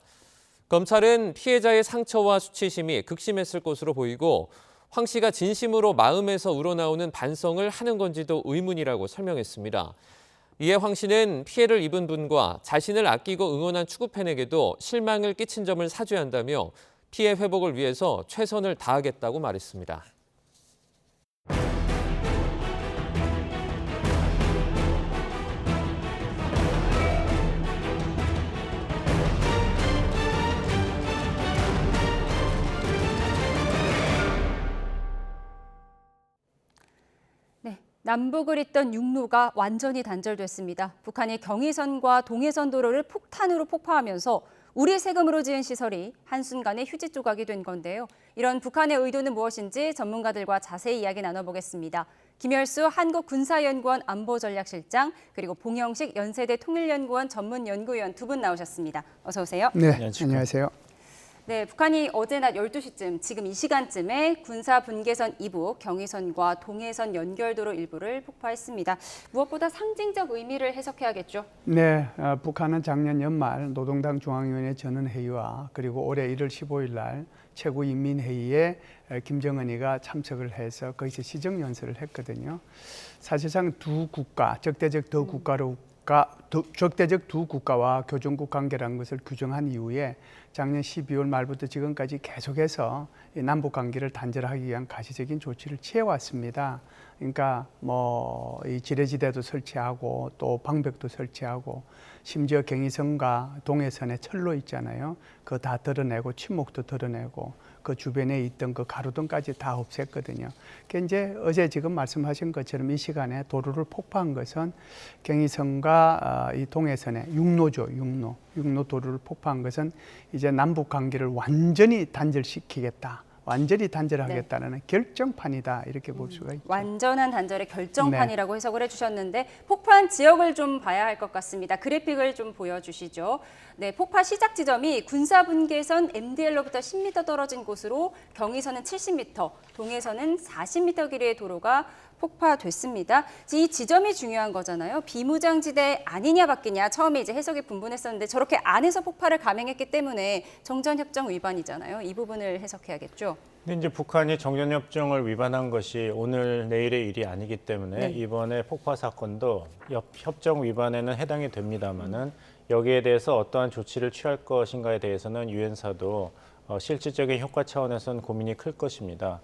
검찰은 피해자의 상처와 수치심이 극심했을 것으로 보이고 황 씨가 진심으로 마음에서 우러나오는 반성을 하는 건지도 의문이라고 설명했습니다. 이에 황 씨는 피해를 입은 분과 자신을 아끼고 응원한 축구팬에게도 실망을 끼친 점을 사죄한다며 피해 회복을 위해서 최선을 다하겠다고 말했습니다. 남북을 잇던 육로가 완전히 단절됐습니다. 북한이 경의선과 동해선 도로를 폭탄으로 폭파하면서 우리 세금으로 지은 시설이 한순간에 휴지 조각이 된 건데요. 이런 북한의 의도는 무엇인지 전문가들과 자세히 이야기 나눠보겠습니다. 김열수 한국군사연구원 안보전략실장 그리고 봉영식 연세대 통일연구원 전문연구위원 두 분 나오셨습니다. 어서 오세요. 네, 안녕하세요. 네, 북한이 어제 낮 12시쯤, 지금 이 시간쯤에 군사 분계선 이북, 경의선과 동해선 연결도로 일부를 폭파했습니다. 무엇보다 상징적 의미를 해석해야겠죠? 네, 북한은 작년 연말 노동당 중앙위원회 전원회의와 그리고 올해 1월 15일 날 최고인민회의에 김정은이가 참석을 해서 거기서 시정연설을 했거든요. 사실상 두 국가, 적대적 두 국가와 교종국 관계라는 것을 규정한 이후에 작년 12월 말부터 지금까지 계속해서 이 남북 관계를 단절하기 위한 가시적인 조치를 취해왔습니다. 그러니까 뭐 이 지뢰지대도 설치하고 또 방벽도 설치하고 심지어 경의선과 동해선에 철로 있잖아요. 그거 다 드러내고 침묵도 드러내고 그 주변에 있던 그 가로등까지 다 없앴거든요. 그러니까 이제 어제 지금 말씀하신 것처럼 이 시간에 도로를 폭파한 것은 경의선과 이 동해선의 육로죠, 육로 도로를 폭파한 것은 이제 남북 관계를 완전히 단절시키겠다. 완전히 단절하겠다는 네. 결정판이다 이렇게 볼 수가 있죠. 완전한 단절의 결정판이라고 네. 해석을 해주셨는데 폭파한 지역을 좀 봐야 할 것 같습니다. 그래픽을 좀 보여주시죠. 네, 폭파 시작 지점이 군사분계선 MDL로부터 10m 떨어진 곳으로 경의선은 70m, 동해선은 40m 길이의 도로가 폭파됐습니다. 이 지점이 중요한 거잖아요. 비무장지대 아니냐 밖이냐 처음에 이제 해석이 분분했었는데 저렇게 안에서 폭발을 감행했기 때문에 정전협정 위반이잖아요. 이 부분을 해석해야겠죠. 근데 이제 북한이 정전협정을 위반한 것이 오늘 내일의 일이 아니기 때문에 네. 이번에 폭파 사건도 협정 위반에는 해당이 됩니다만은 여기에 대해서 어떠한 조치를 취할 것인가에 대해서는 유엔사도 실질적인 효과 차원에서는 고민이 클 것입니다.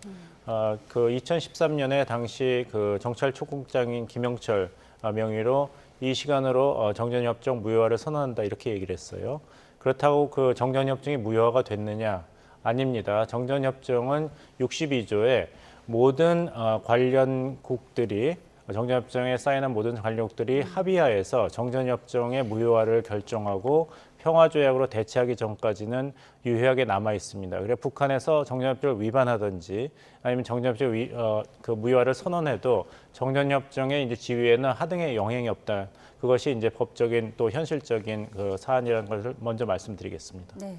그 2013년에 당시 그 정찰 초국장인 김영철 명의로 이 시간으로 정전협정 무효화를 선언한다 이렇게 얘기를 했어요. 그렇다고 그 정전협정이 무효화가 됐느냐? 아닙니다. 정전협정은 62조에 모든 관련국들이 정전협정에 사인한 모든 관련국들이 합의하에서 정전협정의 무효화를 결정하고 평화조약으로 대체하기 전까지는 유효하게 남아 있습니다. 그래 북한에서 정전협정을 위반하든지 아니면 정전협정 그 무효화를 선언해도 정전협정의 이제 지위에는 하등의 영향이 없다. 그것이 이제 법적인 또 현실적인 그 사안이라는 것을 먼저 말씀드리겠습니다. 네.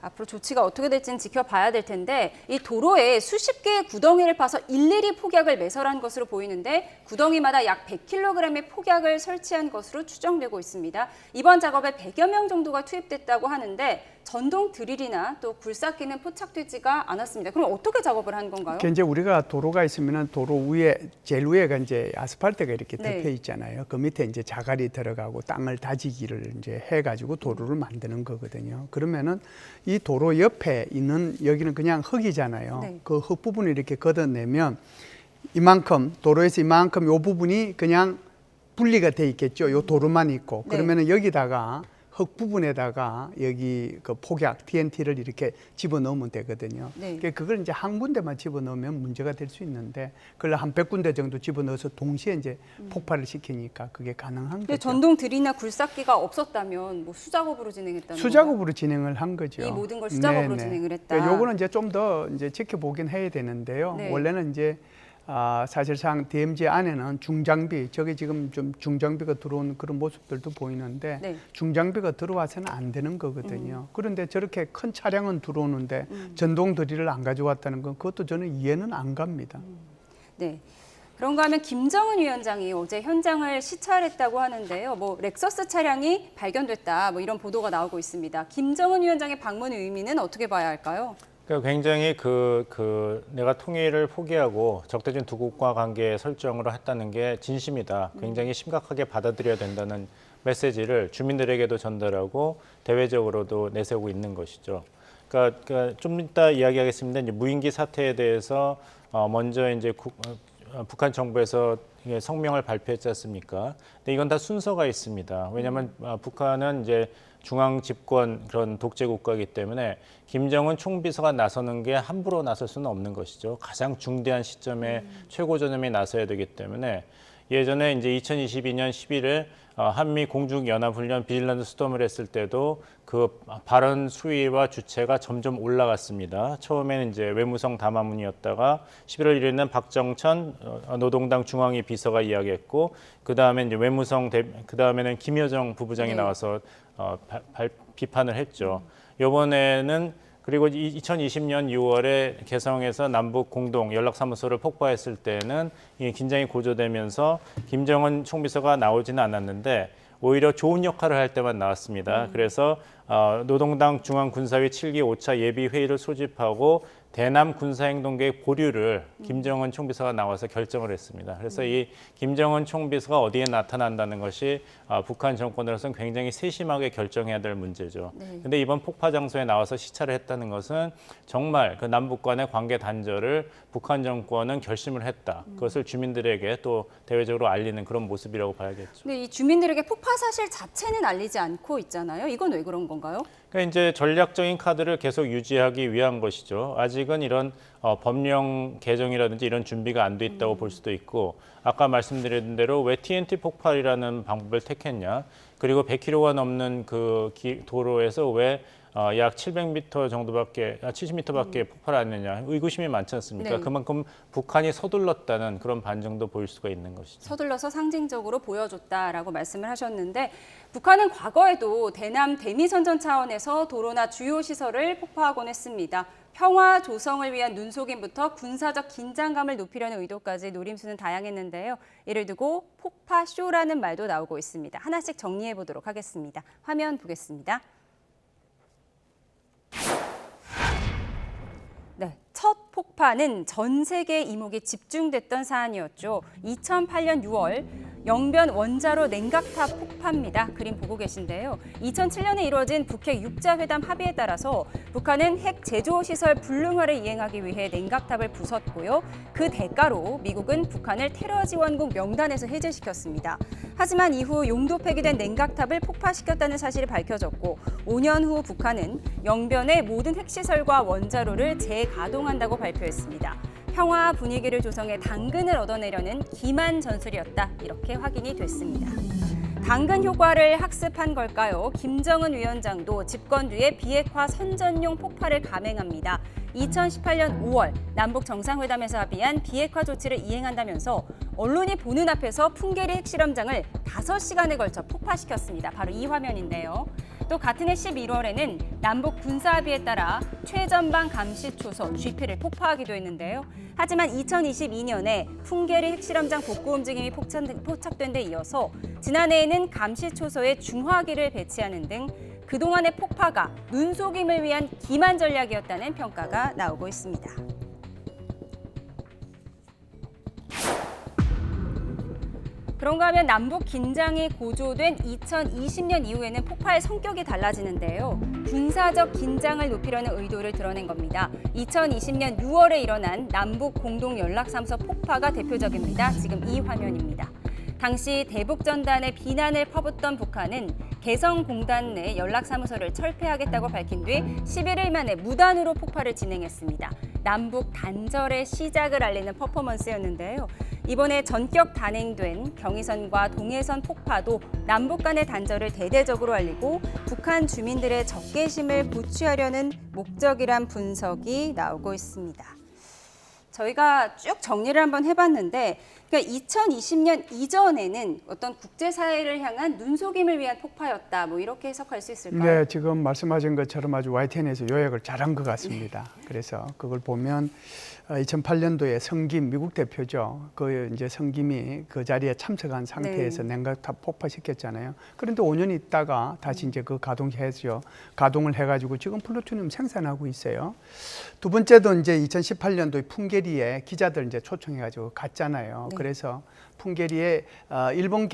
앞으로 조치가 어떻게 될지는 지켜봐야 될 텐데 이 도로에 수십 개의 구덩이를 파서 일일이 폭약을 매설한 것으로 보이는데 구덩이마다 약 100kg의 폭약을 설치한 것으로 추정되고 있습니다. 이번 작업에 100여 명 정도가 투입됐다고 하는데 전동 드릴이나 또 굴삭기는 포착되지가 않았습니다. 그럼 어떻게 작업을 한 건가요? 이제 우리가 도로가 있으면 도로 위에 제일 위에가 이제 아스팔트가 이렇게 네. 덮여 있잖아요. 그 밑에 이제 자갈이 들어가고 땅을 다지기를 이제 해가지고 도로를 만드는 거거든요. 그러면은 이 도로 옆에 있는 여기는 그냥 흙이잖아요. 네. 그 흙 부분을 이렇게 걷어내면 이만큼 도로에서 이만큼 요 부분이 그냥 분리가 돼 있겠죠. 요 도로만 있고 네. 그러면은 여기다가 흙 부분에다가 여기 그 폭약 TNT를 이렇게 집어넣으면 되거든요. 네. 그걸 이제 한 군데만 집어넣으면 문제가 될 수 있는데 그걸 한 100군데 정도 집어넣어서 동시에 이제 폭발을 시키니까 그게 가능한 거죠. 전동 드릴이나 굴삭기가 없었다면 뭐 수작업으로 진행했다는 수작업으로 건가요? 진행을 한 거죠. 이 모든 걸 수작업으로 진행을 했다. 요거는 이제 좀 더 이제 지켜보긴 해야 되는데요. 네. 원래는 이제 사실상 DMZ 안에는 중장비, 저게 지금 좀 중장비가 들어온 그런 모습들도 보이는데 네. 중장비가 들어와서는 안 되는 거거든요. 그런데 저렇게 큰 차량은 들어오는데 전동 드릴을 안 가져왔다는 건 그것도 저는 이해는 안 갑니다. 네. 그런가 하면 김정은 위원장이 어제 현장을 시찰했다고 하는데요. 뭐 렉서스 차량이 발견됐다, 뭐 이런 보도가 나오고 있습니다. 김정은 위원장의 방문의 의미는 어떻게 봐야 할까요? 그러니까 굉장히 내가 통일을 포기하고 적대적인 두 국가 관계 설정으로 했다는 게 진심이다. 굉장히 심각하게 받아들여야 된다는 메시지를 주민들에게도 전달하고 대외적으로도 내세우고 있는 것이죠. 그러니까 좀 이따 이야기하겠습니다. 이제 무인기 사태에 대해서 먼저 이제 북한 정부에서 성명을 발표했지 않습니까? 근데 이건 다 순서가 있습니다. 왜냐하면 북한은 이제 중앙 집권 그런 독재 국가이기 때문에 김정은 총비서가 나서는 게 함부로 나설 수는 없는 것이죠. 가장 중대한 시점에 최고 전염이 나서야 되기 때문에 예전에 이제 2022년 11일 한미 공중연합훈련 비질런트 스톰을 했을 때도 그 발언 수위와 주체가 점점 올라갔습니다. 처음에는 이제 외무성 담화문이었다가 11월 1일에는 박정천 노동당 중앙위 비서가 이야기했고 그 다음에 이제 그 다음에는 김여정 부부장이 나와서 비판을 했죠. 이번에는 그리고 2020년 6월에 개성에서 남북 공동 연락사무소를 폭파했을 때는 이 긴장이 고조되면서 김정은 총비서가 나오지는 않았는데 오히려 좋은 역할을 할 때만 나왔습니다. 그래서 노동당 중앙군사위 7기 5차 예비회의를 소집하고 대남 군사행동계획 보류를 김정은 총비서가 나와서 결정을 했습니다. 그래서 이 김정은 총비서가 어디에 나타난다는 것이 북한 정권으로서는 굉장히 세심하게 결정해야 될 문제죠. 그런데 이번 폭파 장소에 나와서 시찰을 했다는 것은 정말 그 남북 간의 관계 단절을 북한 정권은 결심을 했다. 그것을 주민들에게 또 대외적으로 알리는 그런 모습이라고 봐야겠죠. 근데 이 주민들에게 폭파 사실 자체는 알리지 않고 있잖아요. 이건 왜 그런 건가요? 그러니까 이제 전략적인 카드를 계속 유지하기 위한 것이죠. 아직은 이런 법령 개정이라든지 이런 준비가 안 돼 있다고 볼 수도 있고 아까 말씀드린 대로 왜 TNT 폭발이라는 방법을 택했냐. 그리고 100km가 넘는 그 도로에서 왜 약 700m 정도밖에, 70m밖에 폭발 안 했느냐. 의구심이 많지 않습니까? 네. 그만큼 북한이 서둘렀다는 그런 반증도 보일 수가 있는 것이죠. 서둘러서 상징적으로 보여줬다라고 말씀을 하셨는데 북한은 과거에도 대남 대미선전 차원에서 도로나 주요 시설을 폭파하곤 했습니다. 평화 조성을 위한 눈속임부터 군사적 긴장감을 높이려는 의도까지 노림수는 다양했는데요. 이를 두고 폭파쇼라는 말도 나오고 있습니다. 하나씩 정리해 보도록 하겠습니다. 화면 보겠습니다. 네, 첫 폭파는 전 세계 이목이 집중됐던 사안이었죠. 2008년 6월 영변 원자로 냉각탑 폭파입니다. 그림 보고 계신데요. 2007년에 이루어진 북핵 6자 회담 합의에 따라서 북한은 핵 제조 시설 불능화를 이행하기 위해 냉각탑을 부쉈고요. 그 대가로 미국은 북한을 테러 지원국 명단에서 해제시켰습니다. 하지만 이후 용도 폐기된 냉각탑을 폭파시켰다는 사실이 밝혀졌고 5년 후 북한은 영변의 모든 핵시설과 원자로를 재가동한다고 발표했습니다. 평화 분위기를 조성해 당근을 얻어내려는 기만 전술이었다. 이렇게 확인이 됐습니다. 당근 효과를 학습한 걸까요? 김정은 위원장도 집권 뒤에 비핵화 선전용 폭파를 감행합니다. 2018년 5월 남북 정상회담에서 합의한 비핵화 조치를 이행한다면서 언론이 보는 앞에서 풍계리 핵실험장을 5시간에 걸쳐 폭파시켰습니다. 바로 이 화면인데요. 또 같은 해 11월에는 남북 군사합의에 따라 최전방 감시초소 GP를 폭파하기도 했는데요. 하지만 2022년에 풍계리 핵실험장 복구 움직임이 포착된 데 이어서 지난해에는 감시초소에 중화기를 배치하는 등 그동안의 폭파가 눈속임을 위한 기만 전략이었다는 평가가 나오고 있습니다. 그런가 하면 남북 긴장이 고조된 2020년 이후에는 폭파의 성격이 달라지는데요. 군사적 긴장을 높이려는 의도를 드러낸 겁니다. 2020년 6월에 일어난 남북 공동 연락사무소 폭파가 대표적입니다. 지금 이 화면입니다. 당시 대북전단의 비난을 퍼붓던 북한은 개성공단 내 연락사무소를 철폐하겠다고 밝힌 뒤 11일 만에 무단으로 폭파를 진행했습니다. 남북 단절의 시작을 알리는 퍼포먼스였는데요. 이번에 전격 단행된 경의선과 동해선 폭파도 남북 간의 단절을 대대적으로 알리고 북한 주민들의 적개심을 고취하려는 목적이란 분석이 나오고 있습니다. 저희가 쭉 정리를 한번 해봤는데 그러니까 2020년 이전에는 어떤 국제사회를 향한 눈속임을 위한 폭파였다. 뭐 이렇게 해석할 수 있을까요? 네, 지금 말씀하신 것처럼 아주 YTN에서 요약을 잘한 것 같습니다. 그래서 그걸 보면 2008년도에 성김 미국 대표죠. 그 이제 성김이 그 자리에 참석한 상태에서 냉각탑 폭파시켰잖아요. 그런데 5년 있다가 다시 이제 그 가동해서 가동을 해가지고 지금 플루토늄 생산하고 있어요. 두 번째도 이제 2018년도에 풍계리에 기자들 이제 초청해가지고 갔잖아요. 그래서 풍계리에 일본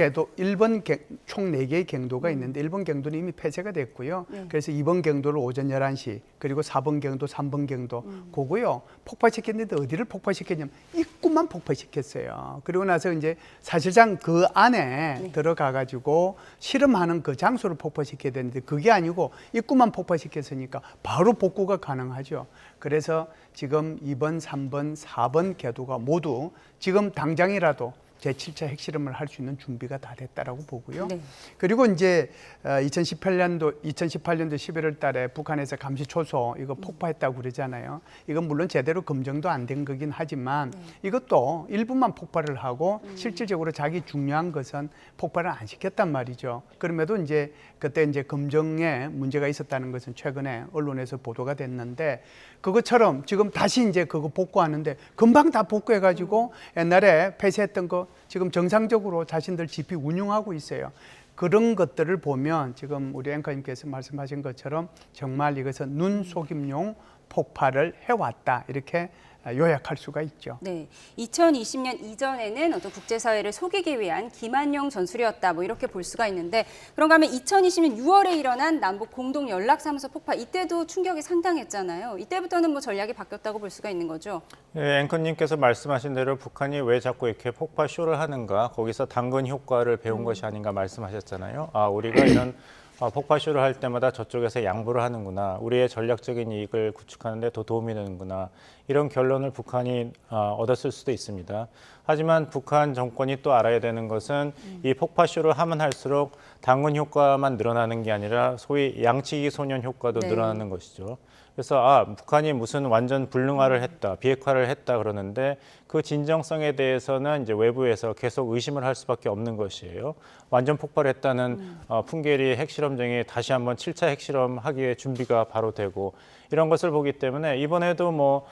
총 4개의 갱도가 있는데 1번 갱도는 이미 폐쇄가 됐고요. 그래서 2번 갱도를 오전 11시 그리고 4번 갱도, 3번 갱도 그거요. 폭파시켰는데 어디를 폭파시켰냐면 입구만 폭파시켰어요. 그리고 나서 이제 사실상 그 안에 들어가가지고 실험하는 그 장소를 폭파시켜야 되는데 그게 아니고 입구만 폭파시켰으니까 바로 복구가 가능하죠. 그래서 지금 2번, 3번, 4번 궤도가 모두 지금 당장이라도 제7차 핵실험을 할 수 있는 준비가 다 됐다라고 보고요. 네. 그리고 이제 2018년도 11월 달에 북한에서 감시초소 이거 폭파했다고 그러잖아요. 이건 물론 제대로 검증도 안 된 거긴 하지만 이것도 일부만 폭발을 하고 실질적으로 자기 중요한 것은 폭발을 안 시켰단 말이죠. 그럼에도 이제 그때 이제 검증에 문제가 있었다는 것은 최근에 언론에서 보도가 됐는데 그것처럼 지금 다시 이제 그거 복구하는데 금방 다 복구해가지고 옛날에 폐쇄했던 거 지금 정상적으로 자신들 지피 운용하고 있어요. 그런 것들을 보면 지금 우리 앵커님께서 말씀하신 것처럼 정말 이것은 눈속임용 폭발을 해왔다 이렇게 요약할 수가 있죠. 네, 2020년 이전에는 어떤 국제사회를 속이기 위한 기만용 전술이었다 뭐 이렇게 볼 수가 있는데 그런가 하면 2020년 6월에 일어난 남북 공동 연락사무소 폭파 이때도 충격이 상당했잖아요. 이때부터는 뭐 전략이 바뀌었다고 볼 수가 있는 거죠. 네, 앵커님께서 말씀하신 대로 북한이 왜 자꾸 이렇게 폭파 쇼를 하는가 거기서 당근 효과를 배운 것이 아닌가 말씀하셨잖아요. 아, 우리가 이런 폭파쇼를 할 때마다 저쪽에서 양보를 하는구나. 우리의 전략적인 이익을 구축하는 데 더 도움이 되는구나. 이런 결론을 북한이 얻었을 수도 있습니다. 하지만 북한 정권이 또 알아야 되는 것은 이 폭파쇼를 하면 할수록 당근 효과만 늘어나는 게 아니라 소위 양치기 소년 효과도 늘어나는 것이죠. 그래서 북한이 무슨 완전 불능화를 했다, 비핵화를 했다 그러는데 그 진정성에 대해서는 이제 외부에서 계속 의심을 할 수밖에 없는 것이에요. 완전 폭발했다는 풍계리 핵실험장이 다시 한번 7차 핵실험 하기 위해 준비가 바로 되고 이런 것을 보기 때문에 이번에도 뭐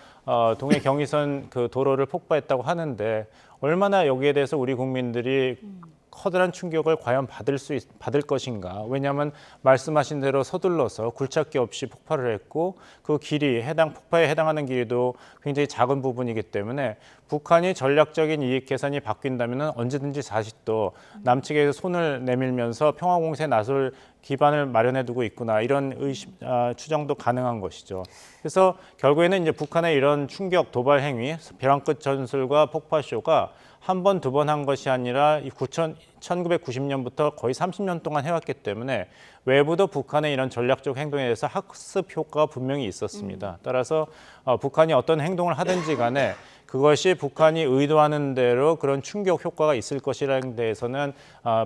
동해 경의선 그 도로를 폭파했다고 하는데 얼마나 여기에 대해서 우리 국민들이 커다란 충격을 과연 받을 것인가. 왜냐하면 말씀하신 대로 서둘러서 굴착기 없이 폭발을 했고 그 길이 폭파에 해당하는 길이도 굉장히 작은 부분이기 때문에 북한이 전략적인 이익 계산이 바뀐다면 언제든지 다시 또 남측에서 손을 내밀면서 평화공세에 나설 기반을 마련해 두고 있구나 이런 추정도 가능한 것이죠. 그래서 결국에는 이제 북한의 이런 충격 도발 행위, 벼랑 끝 전술과 폭파쇼가 한 번, 두 번 한 것이 아니라 1990년부터 거의 30년 동안 해왔기 때문에 외부도 북한의 이런 전략적 행동에 대해서 학습 효과가 분명히 있었습니다. 따라서 북한이 어떤 행동을 하든지 간에 그것이 북한이 의도하는 대로 그런 충격 효과가 있을 것이라는 데에서는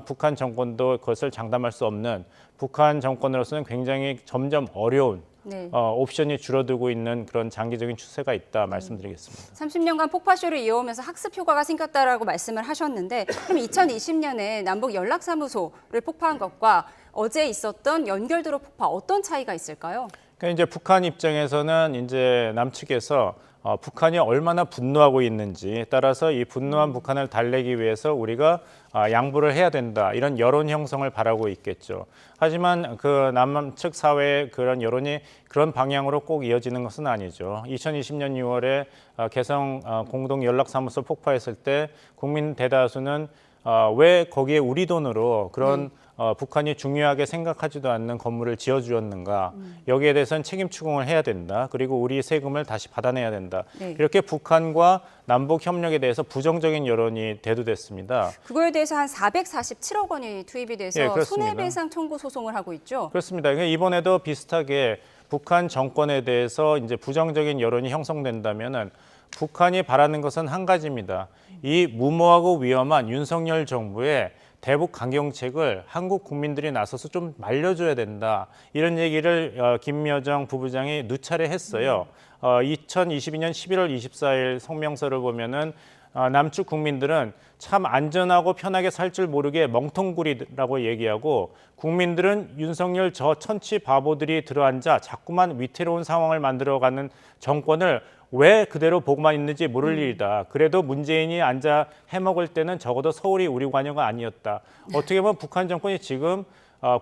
북한 정권도 그것을 장담할 수 없는 북한 정권으로서는 굉장히 점점 어려운 옵션이 줄어들고 있는 그런 장기적인 추세가 있다 말씀드리겠습니다. 30년간 폭파쇼를 이어오면서 학습 효과가 생겼다라고 말씀을 하셨는데 그럼 2020년에 남북 연락사무소를 폭파한 것과 어제 있었던 연결도로 폭파 어떤 차이가 있을까요? 그러니까 이제 북한 입장에서는 이제 남측에서 북한이 얼마나 분노하고 있는지 따라서 이 분노한 북한을 달래기 위해서 우리가 양보를 해야 된다 이런 여론 형성을 바라고 있겠죠. 하지만 그 남측 사회의 그런 여론이 그런 방향으로 꼭 이어지는 것은 아니죠. 2020년 6월에 개성 공동 연락사무소 폭파했을 때 국민 대다수는 왜 거기에 우리 돈으로 그런 북한이 중요하게 생각하지도 않는 건물을 지어주었는가. 여기에 대해서는 책임 추궁을 해야 된다. 그리고 우리 세금을 다시 받아내야 된다. 이렇게 북한과 남북 협력에 대해서 부정적인 여론이 대두됐습니다. 그거에 대해서 한 447억 원이 투입이 돼서 손해배상 청구 소송을 하고 있죠. 그렇습니다. 이번에도 비슷하게 북한 정권에 대해서 이제 부정적인 여론이 형성된다면은 북한이 바라는 것은 한 가지입니다. 이 무모하고 위험한 윤석열 정부의 대북 강경책을 한국 국민들이 나서서 좀 말려줘야 된다. 이런 얘기를 김여정 부부장이 누차례 했어요. 2022년 11월 24일 성명서를 보면은 남측 국민들은 참 안전하고 편하게 살 줄 모르게 멍텅구리라고 얘기하고 국민들은 윤석열 저 천치 바보들이 들어앉아 자꾸만 위태로운 상황을 만들어가는 정권을 왜 그대로 보고만 있는지 모를 일이다. 그래도 문재인이 앉아 해먹을 때는 적어도 서울이 우리 관여가 아니었다. 어떻게 보면 북한 정권이 지금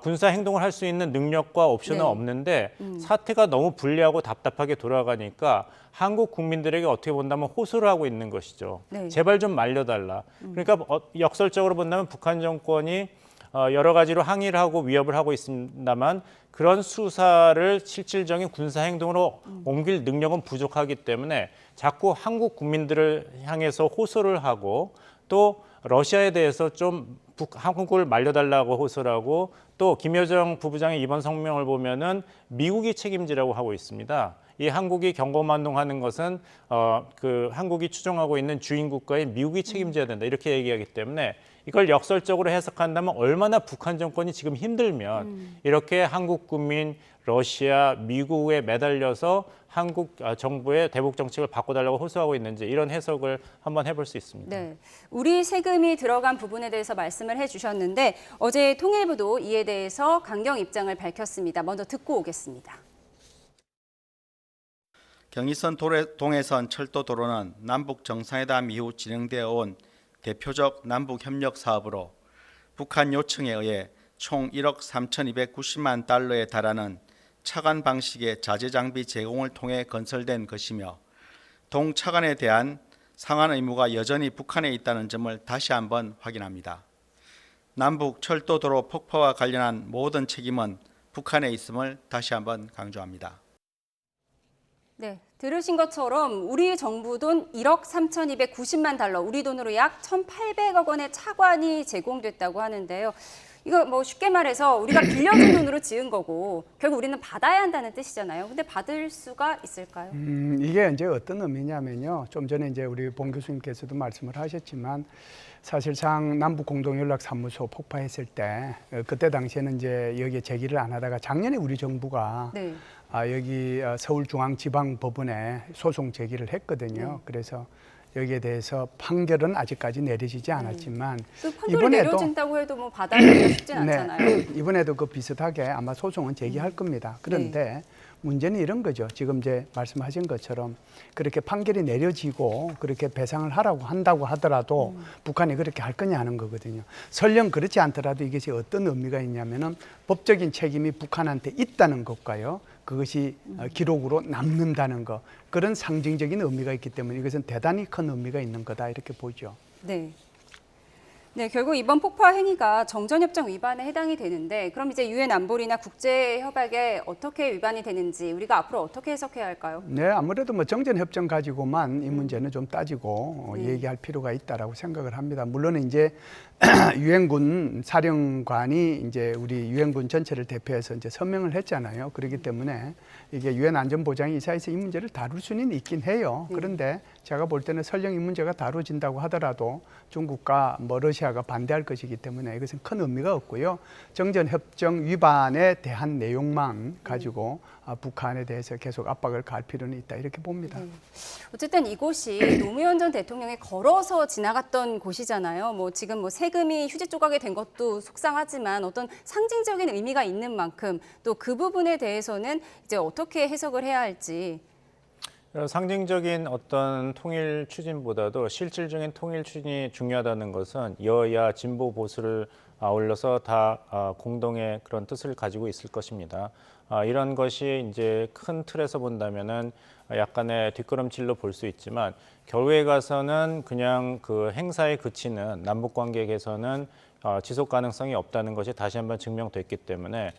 군사 행동을 할 수 있는 능력과 옵션은 없는데 사태가 너무 불리하고 답답하게 돌아가니까 한국 국민들에게 어떻게 본다면 호소를 하고 있는 것이죠. 제발 좀 말려달라. 그러니까 역설적으로 본다면 북한 정권이 여러 가지로 항의를 하고 위협을 하고 있습니다만 그런 수사를 실질적인 군사 행동으로 옮길 능력은 부족하기 때문에 자꾸 한국 국민들을 향해서 호소를 하고 또 러시아에 대해서 좀 한국을 말려달라고 호소를 하고 또 김여정 부부장의 이번 성명을 보면은 미국이 책임지라고 하고 있습니다. 이 한국이 경고만동하는 것은 그 한국이 추종하고 있는 주인 국가인 미국이 책임져야 된다 이렇게 얘기하기 때문에 이걸 역설적으로 해석한다면 얼마나 북한 정권이 지금 힘들면 이렇게 한국 국민, 러시아, 미국에 매달려서 한국 정부의 대북 정책을 바꿔달라고 호소하고 있는지 이런 해석을 한번 해볼 수 있습니다. 네, 우리 세금이 들어간 부분에 대해서 말씀을 해주셨는데 어제 통일부도 이에 대해서 강경 입장을 밝혔습니다. 먼저 듣고 오겠습니다. 경의선 동해선 철도도로는 남북 정상회담 이후 진행되어 온 대표적 남북 협력 사업으로 북한 요청에 의해 총 1억 3,290만 달러에 달하는 차관 방식의 자재 장비 제공을 통해 건설된 것이며 동차관에 대한 상환 의무가 여전히 북한에 있다는 점을 다시 한번 확인합니다. 남북 철도도로 폭파와 관련한 모든 책임은 북한에 있음을 다시 한번 강조합니다. 네, 들으신 것처럼 우리 정부 돈 1억 3,290만 달러, 우리 돈으로 약 1,800억 원의 차관이 제공됐다고 하는데요. 이거 뭐 쉽게 말해서 우리가 빌려준 돈으로 지은 거고 결국 우리는 받아야 한다는 뜻이잖아요. 근데 받을 수가 있을까요? 이게 이제 어떤 의미냐면요. 좀 전에 이제 우리 봉 교수님께서도 말씀을 하셨지만 사실상 남북 공동연락사무소 폭파했을 때 그때 당시에는 이제 여기에 제기를 안 하다가 작년에 우리 정부가 네. 여기 서울중앙지방법원에 소송 제기를 했거든요. 그래서 여기에 대해서 판결은 아직까지 내려지지 않았지만 그 판결이 내려진다고 해도 뭐 받아들이기 쉽진 않잖아요. 이번에도 그 비슷하게 아마 소송은 제기할 겁니다. 그런데 문제는 이런 거죠. 지금 이제 말씀하신 것처럼 그렇게 판결이 내려지고 그렇게 배상을 하라고 한다고 하더라도 북한이 그렇게 할 거냐 하는 거거든요. 설령 그렇지 않더라도 이것이 어떤 의미가 있냐면은 법적인 책임이 북한한테 있다는 것과요. 그것이 기록으로 남는다는 것. 그런 상징적인 의미가 있기 때문에 이것은 대단히 큰 의미가 있는 거다 이렇게 보죠. 네. 네, 결국 이번 폭파 행위가 정전협정 위반에 해당이 되는데 그럼 이제 유엔 안보리나 국제협약에 어떻게 위반이 되는지 우리가 앞으로 어떻게 해석해야 할까요? 네, 아무래도 뭐 정전협정 가지고만 이 문제는 좀 따지고 얘기할 필요가 있다라고 생각을 합니다. 물론 이제 유엔군 사령관이 이제 우리 유엔군 전체를 대표해서 이제 서명을 했잖아요. 그렇기 때문에 이게 유엔 안전보장이 이사에서 이 문제를 다룰 수는 있긴 해요. 그런데 제가 볼 때는 설령 이 문제가 다뤄진다고 하더라도 중국과 뭐 러시아가 반대할 것이기 때문에 이것은 큰 의미가 없고요. 정전협정 위반에 대한 내용만 가지고 북한에 대해서 계속 압박을 가할 필요는 있다 이렇게 봅니다. 어쨌든 이곳이 노무현 전 대통령이 걸어서 지나갔던 곳이잖아요. 뭐 지금 뭐 세금이 휴지 조각이 된 것도 속상하지만 어떤 상징적인 의미가 있는 만큼 또 그 부분에 대해서는 이제 어떻게 해석을 해야 할지. 상징적인 어떤 통일 추진보다도 실질적인 통일 추진이 중요하다는 것은 여야 진보 보수를 아울러서 다 공동의 그런 뜻을 가지고 있을 것입니다. 이런 것이 이제 큰 틀에서 본다면은 약간의 뒷걸음질로 볼 수 있지만 결국에 가서는 그냥 그 행사에 그치는 남북 관계 개선은 지속 가능성이 없다는 것이 다시 한번 증명됐기 때문에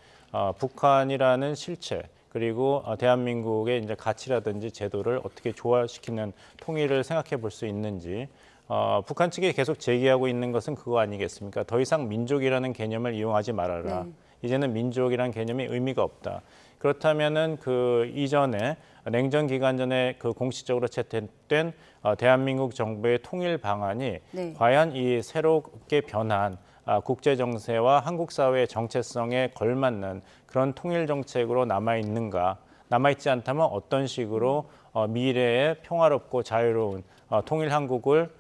북한이라는 실체 그리고 대한민국의 이제 가치라든지 제도를 어떻게 조화시키는 통일을 생각해 볼 수 있는지 북한 측이 계속 제기하고 있는 것은 그거 아니겠습니까? 더 이상 민족이라는 개념을 이용하지 말아라. 이제는 민족이라는 개념이 의미가 없다. 그렇다면은 그 이전에 냉전 기간 전에 그 공식적으로 채택된 대한민국 정부의 통일 방안이 과연 이 새롭게 변한 국제 정세와 한국 사회의 정체성에 걸맞는 그런 통일 정책으로 남아있는가, 남아있지 않다면 어떤 식으로 미래의 평화롭고 자유로운 통일 한국을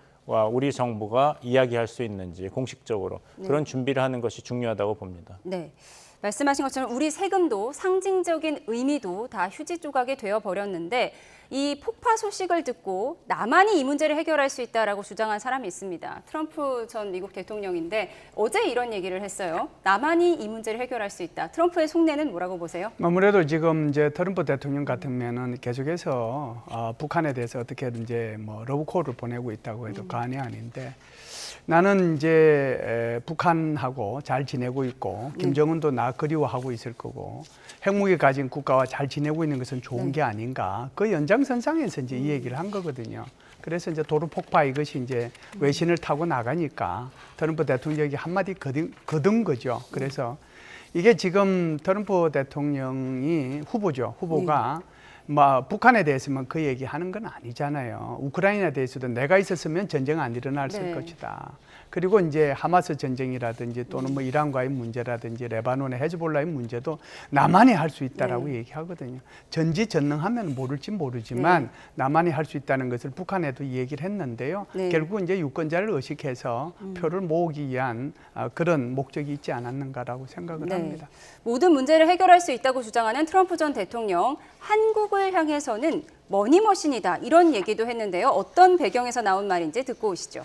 우리 정부가 이야기할 수 있는지 공식적으로 그런 준비를 하는 것이 중요하다고 봅니다. 네. 말씀하신 것처럼 우리 세금도 상징적인 의미도 다 휴지 조각이 되어버렸는데 이 폭파 소식을 듣고 나만이 이 문제를 해결할 수 있다라고 주장한 사람이 있습니다. 트럼프 전 미국 대통령인데 어제 이런 얘기를 했어요. 나만이 이 문제를 해결할 수 있다. 트럼프의 속내는 뭐라고 보세요? 아무래도 지금 이제 트럼프 대통령 같으면은 계속해서 북한에 대해서 어떻게든 이제 뭐 러브콜을 보내고 있다고 해도 과언이 아닌데 나는 이제 북한하고 잘 지내고 있고 김정은도 나 그리워하고 있을 거고 핵무기 가진 국가와 잘 지내고 있는 것은 좋은 게 아닌가. 그 연장선상에서 이제 이 얘기를 한 거거든요. 그래서 이제 도로 폭파 이것이 이제 외신을 타고 나가니까 트럼프 대통령이 한마디 거둔 거죠. 그래서 이게 지금 트럼프 대통령이 후보죠. 후보가 뭐 북한에 대해서만 그 얘기하는 건 아니잖아요. 우크라이나에 대해서도 내가 있었으면 전쟁 안 일어났을 네. 것이다. 그리고 이제 하마스 전쟁이라든지 또는 뭐 이란과의 문제라든지 레바논의 헤즈볼라의 문제도 남한이 할 수 있다라고 얘기하거든요. 전지전능하면 모를지 모르지만 남한이 할 수 있다는 것을 북한에도 얘기를 했는데요. 결국 이제 유권자를 의식해서 표를 모으기 위한 그런 목적이 있지 않았는가라고 생각을 합니다. 모든 문제를 해결할 수 있다고 주장하는 트럼프 전 대통령, 한국을 향해서는 머니머신이다 이런 얘기도 했는데요. 어떤 배경에서 나온 말인지 듣고 오시죠.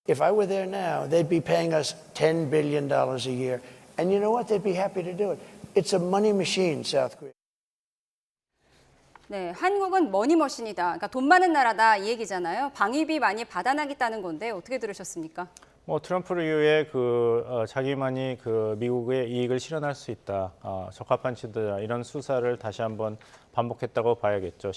If I were there now, they'd be paying us $10 billion a year. And you know what? They'd be happy to do it. It's a money machine, South Korea. 네, 한국은 머니머신이다. 그러니까 돈 많은 나라다 이 얘기잖아요. 방위비 많이 받아나겠다는 건데 어떻게 들으셨습니까? 뭐 트럼프 이후에 자기만이 미국의 이익을 실현할 수 있다, 적합한 지도자 이런 수사를 다시 한번 반복했다고 봐야겠죠.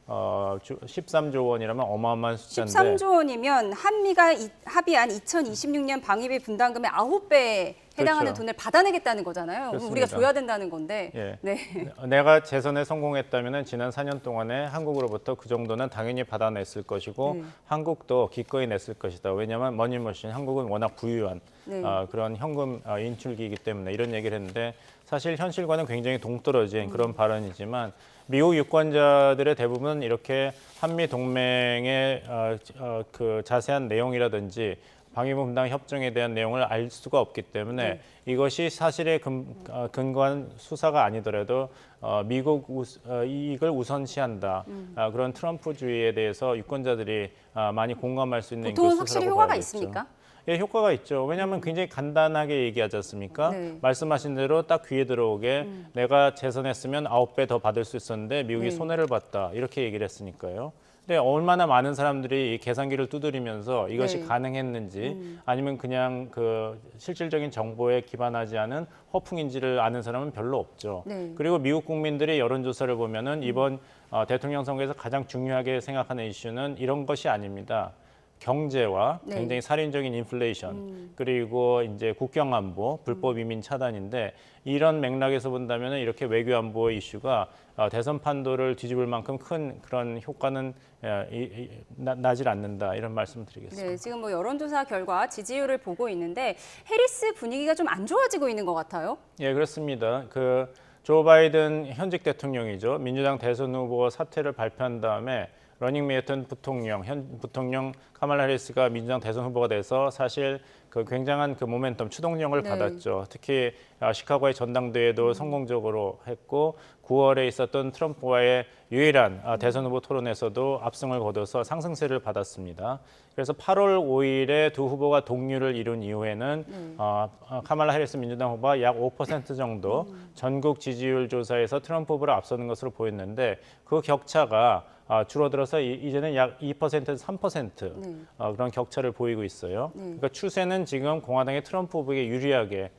13조 원이라면 어마어마한 숫자인데 13조 원이면 한미가 합의한 2026년 방위비 분담금의 9배에 해당하는 그렇죠. 돈을 받아내겠다는 거잖아요. 그렇습니다. 우리가 줘야 된다는 건데. 예. 네. 내가 재선에 성공했다면 지난 4년 동안에 한국으로부터 그 정도는 당연히 받아냈을 것이고 한국도 기꺼이 냈을 것이다. 왜냐하면 머니머신, 한국은 워낙 부유한 그런 현금 인출기이기 때문에 이런 얘기를 했는데 사실 현실과는 굉장히 동떨어진 그런 발언이지만 미국 유권자들의 대부분은 이렇게 한미 동맹의 자세한 내용이라든지 방위비 분담 협정에 대한 내용을 알 수가 없기 때문에 이것이 사실에 근거한 수사가 아니더라도 미국 이익을 우선시한다. 그런 트럼프주의에 대해서 유권자들이 많이 공감할 수 있는 보통은 수사라고 확실히 효과가 봐야겠죠. 있습니까? 예, 효과가 있죠. 왜냐하면 굉장히 간단하게 얘기하지 않습니까? 말씀하신 대로 딱 귀에 들어오게 내가 재선했으면 9배 더 받을 수 있었는데 미국이 손해를 봤다. 이렇게 얘기를 했으니까요. 근데 얼마나 많은 사람들이 이 계산기를 두드리면서 이것이 가능했는지 아니면 그냥 실질적인 정보에 기반하지 않은 허풍인지를 아는 사람은 별로 없죠. 그리고 미국 국민들의 여론조사를 보면은 이번 대통령 선거에서 가장 중요하게 생각하는 이슈는 이런 것이 아닙니다. 경제와 굉장히 살인적인 인플레이션 그리고 이제 국경 안보, 불법 이민 차단인데 이런 맥락에서 본다면 이렇게 외교 안보 이슈가 대선 판도를 뒤집을 만큼 큰 그런 효과는 나질 않는다 이런 말씀을 드리겠습니다. 네, 지금 뭐 여론조사 결과 지지율을 보고 있는데 해리스 분위기가 좀 안 좋아지고 있는 것 같아요. 예, 그렇습니다. 조 바이든 현직 대통령이죠. 민주당 대선 후보 사퇴를 발표한 다음에 러닝메이트 현 부통령 카말라 해리스가 민주당 대선 후보가 돼서 사실 굉장한 모멘텀, 추동력을 받았죠. 특히 시카고의 전당대회도 성공적으로 했고 9월에 있었던 트럼프와의 유일한 대선 후보 토론에서도 압승을 거둬서 상승세를 받았습니다. 그래서 8월 5일에 두 후보가 동률을 이룬 이후에는 카말라 해리스 민주당 후보가 약 5% 정도 전국 지지율 조사에서 트럼프 후보를 앞서는 것으로 보였는데 그 격차가 줄어들어서 이제는 약 2%에서 3% 그런 격차를 보이고 있어요. 그러니까 추세는 지금 공화당의 트럼프 후보에게 유리하게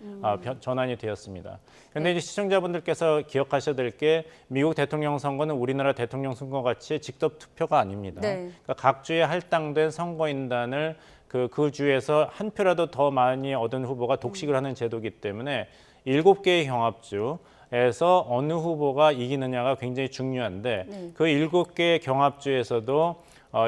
전환이 되었습니다. 그런데 이제 시청자분들께서 기억하셔야 될 게 미국 대통령 선거는 우리나라 대통령 선거 같이 직접 투표가 아닙니다. 그러니까 각 주에 할당된 선거인단을 그 주에서 한 표라도 더 많이 얻은 후보가 독식을 하는 제도이기 때문에 7개의 경합주에서 어느 후보가 이기느냐가 굉장히 중요한데 그 7개의 경합주에서도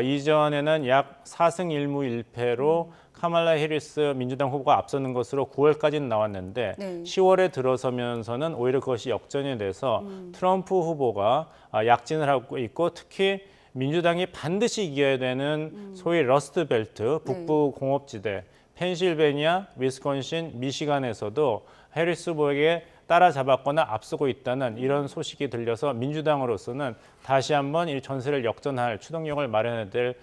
이전에는 약 4승 1무 1패로 카말라 해리스 민주당 후보가 앞서는 것으로 9월까지는 나왔는데 10월에 들어서면서는 오히려 그것이 역전이 돼서 트럼프 후보가 약진을 하고 있고 특히 민주당이 반드시 이겨야 되는 소위 러스트 벨트, 북부 공업지대, 펜실베니아, 위스콘신, 미시간에서도 해리스 후보에게 따라잡았거나 앞서고 있다는 이런 소식이 들려서 민주당으로서는 다시 한번 이 전세를 역전할 추동력을 마련해야 될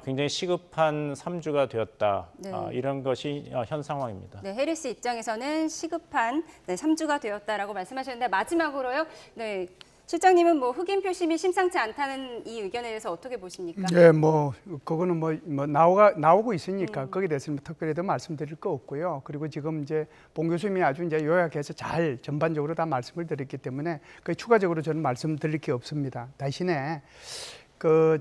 굉장히 시급한 3주가 되었다. 이런 것이 현 상황입니다. 네, 해리스 입장에서는 시급한 3주가 되었다라고 말씀하셨는데 마지막으로요. 네, 실장님은 뭐 흑인 표심이 심상치 않다는 이 의견에 대해서 어떻게 보십니까? 네, 그거는 나오고 있으니까 거기에 대해서는 특별히 더 말씀드릴 거 없고요. 그리고 지금 이제 봉 교수님이 아주 이제 요약해서 잘 전반적으로 다 말씀을 드렸기 때문에 추가적으로 저는 말씀드릴 게 없습니다. 대신에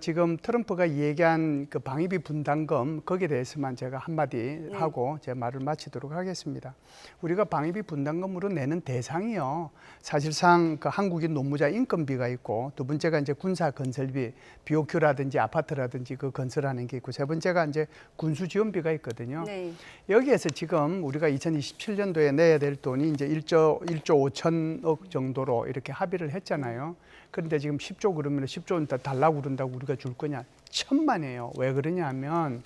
지금 트럼프가 얘기한 그 방위비 분담금 거기에 대해서만 제가 한마디 하고 제 말을 마치도록 하겠습니다. 우리가 방위비 분담금으로 내는 대상이요. 사실상 그 한국인 노무자 인건비가 있고, 두 번째가 이제 군사 건설비, BOQ라든지 아파트라든지 그 건설하는 게 있고, 세 번째가 이제 군수 지원비가 있거든요. 네. 여기에서 지금 우리가 2027년도에 내야 될 돈이 이제 1조 5천억 정도로 이렇게 합의를 했잖아요. 그런데 지금 10조 그러면 10조 달라고 그런다고 우리가 줄 거냐? 천만에요. 왜 그러냐 하면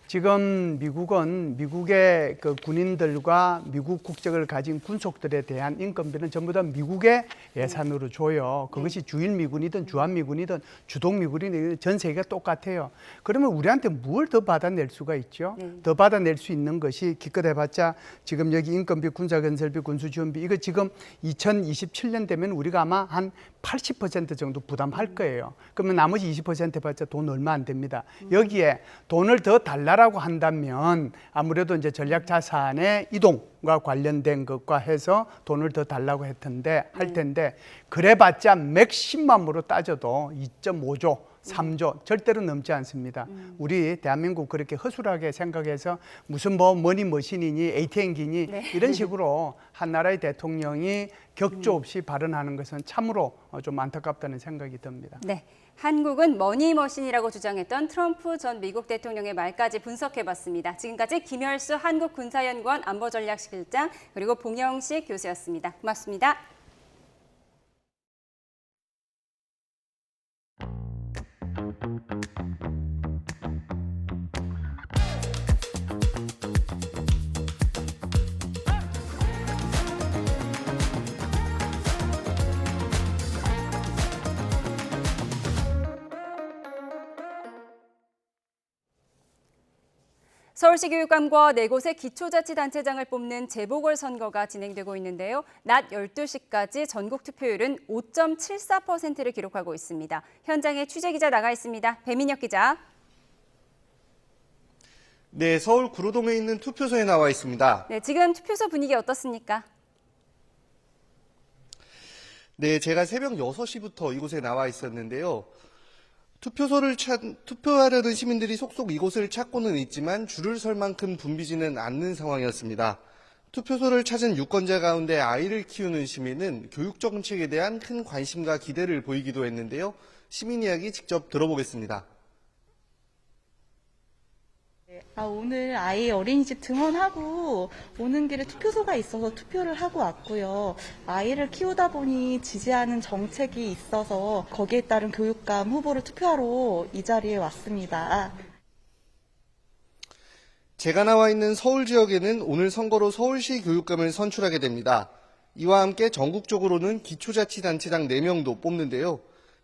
지금 미국은 미국의 그 군인들과 미국 국적을 가진 군속들에 대한 인건비는 전부 다 미국의 예산으로 줘요. 그것이 주일미군이든 주한미군이든 주동미군이든 전 세계가 똑같아요. 그러면 우리한테 뭘 더 받아낼 수가 있죠? 더 받아낼 수 있는 것이 기껏 해봤자 지금 여기 인건비, 군사건설비, 군수지원비 이거 지금 2027년 되면 우리가 아마 한 80% 정도 부담할 거예요. 그러면 나머지 20% 해봤자 돈 얼마 안 됩니다. 여기에 돈을 더 달라라고 한다면 아무래도 이제 전략 자산의 이동과 관련된 것과 해서 돈을 더 달라고 할 텐데 그래봤자 맥시멈으로 따져도 2.5조 3조 절대로 넘지 않습니다. 우리 대한민국 그렇게 허술하게 생각해서 무슨 뭐 머니머신이니 ATM기니 이런 식으로 한 나라의 대통령이 격조 없이 발언하는 것은 참으로 좀 안타깝다는 생각이 듭니다. 네, 한국은 머니머신이라고 주장했던 트럼프 전 미국 대통령의 말까지 분석해봤습니다. 지금까지 김열수 한국군사연구원 안보전략실장 그리고 봉영식 교수였습니다. 고맙습니다. 서울시 교육감과 4곳의 기초자치단체장을 뽑는 재보궐선거가 진행되고 있는데요. 낮 12시까지 전국 투표율은 5.74%를 기록하고 있습니다. 현장에 취재기자 나가 있습니다. 배민혁 기자. 네, 서울 구로동에 있는 투표소에 나와 있습니다. 네, 지금 투표소 분위기 어떻습니까? 네, 제가 새벽 6시부터 이곳에 나와 있었는데요. 투표하려는 시민들이 속속 이곳을 찾고는 있지만 줄을 설 만큼 붐비지는 않는 상황이었습니다. 투표소를 찾은 유권자 가운데 아이를 키우는 시민은 교육 정책에 대한 큰 관심과 기대를 보이기도 했는데요. 시민 이야기 직접 들어보겠습니다. 오늘 아이 어린이집 등원하고 오는 길에 투표소가 있어서 투표를 하고 왔고요. 아이를 키우다 보니 지지하는 정책이 있어서 거기에 따른 교육감 후보를 투표하러 이 자리에 왔습니다. 제가 나와 있는 서울 지역에는 오늘 선거로 서울시 교육감을 선출하게 됩니다. 이와 함께 전국적으로는 기초자치단체장 4명도 뽑는데요.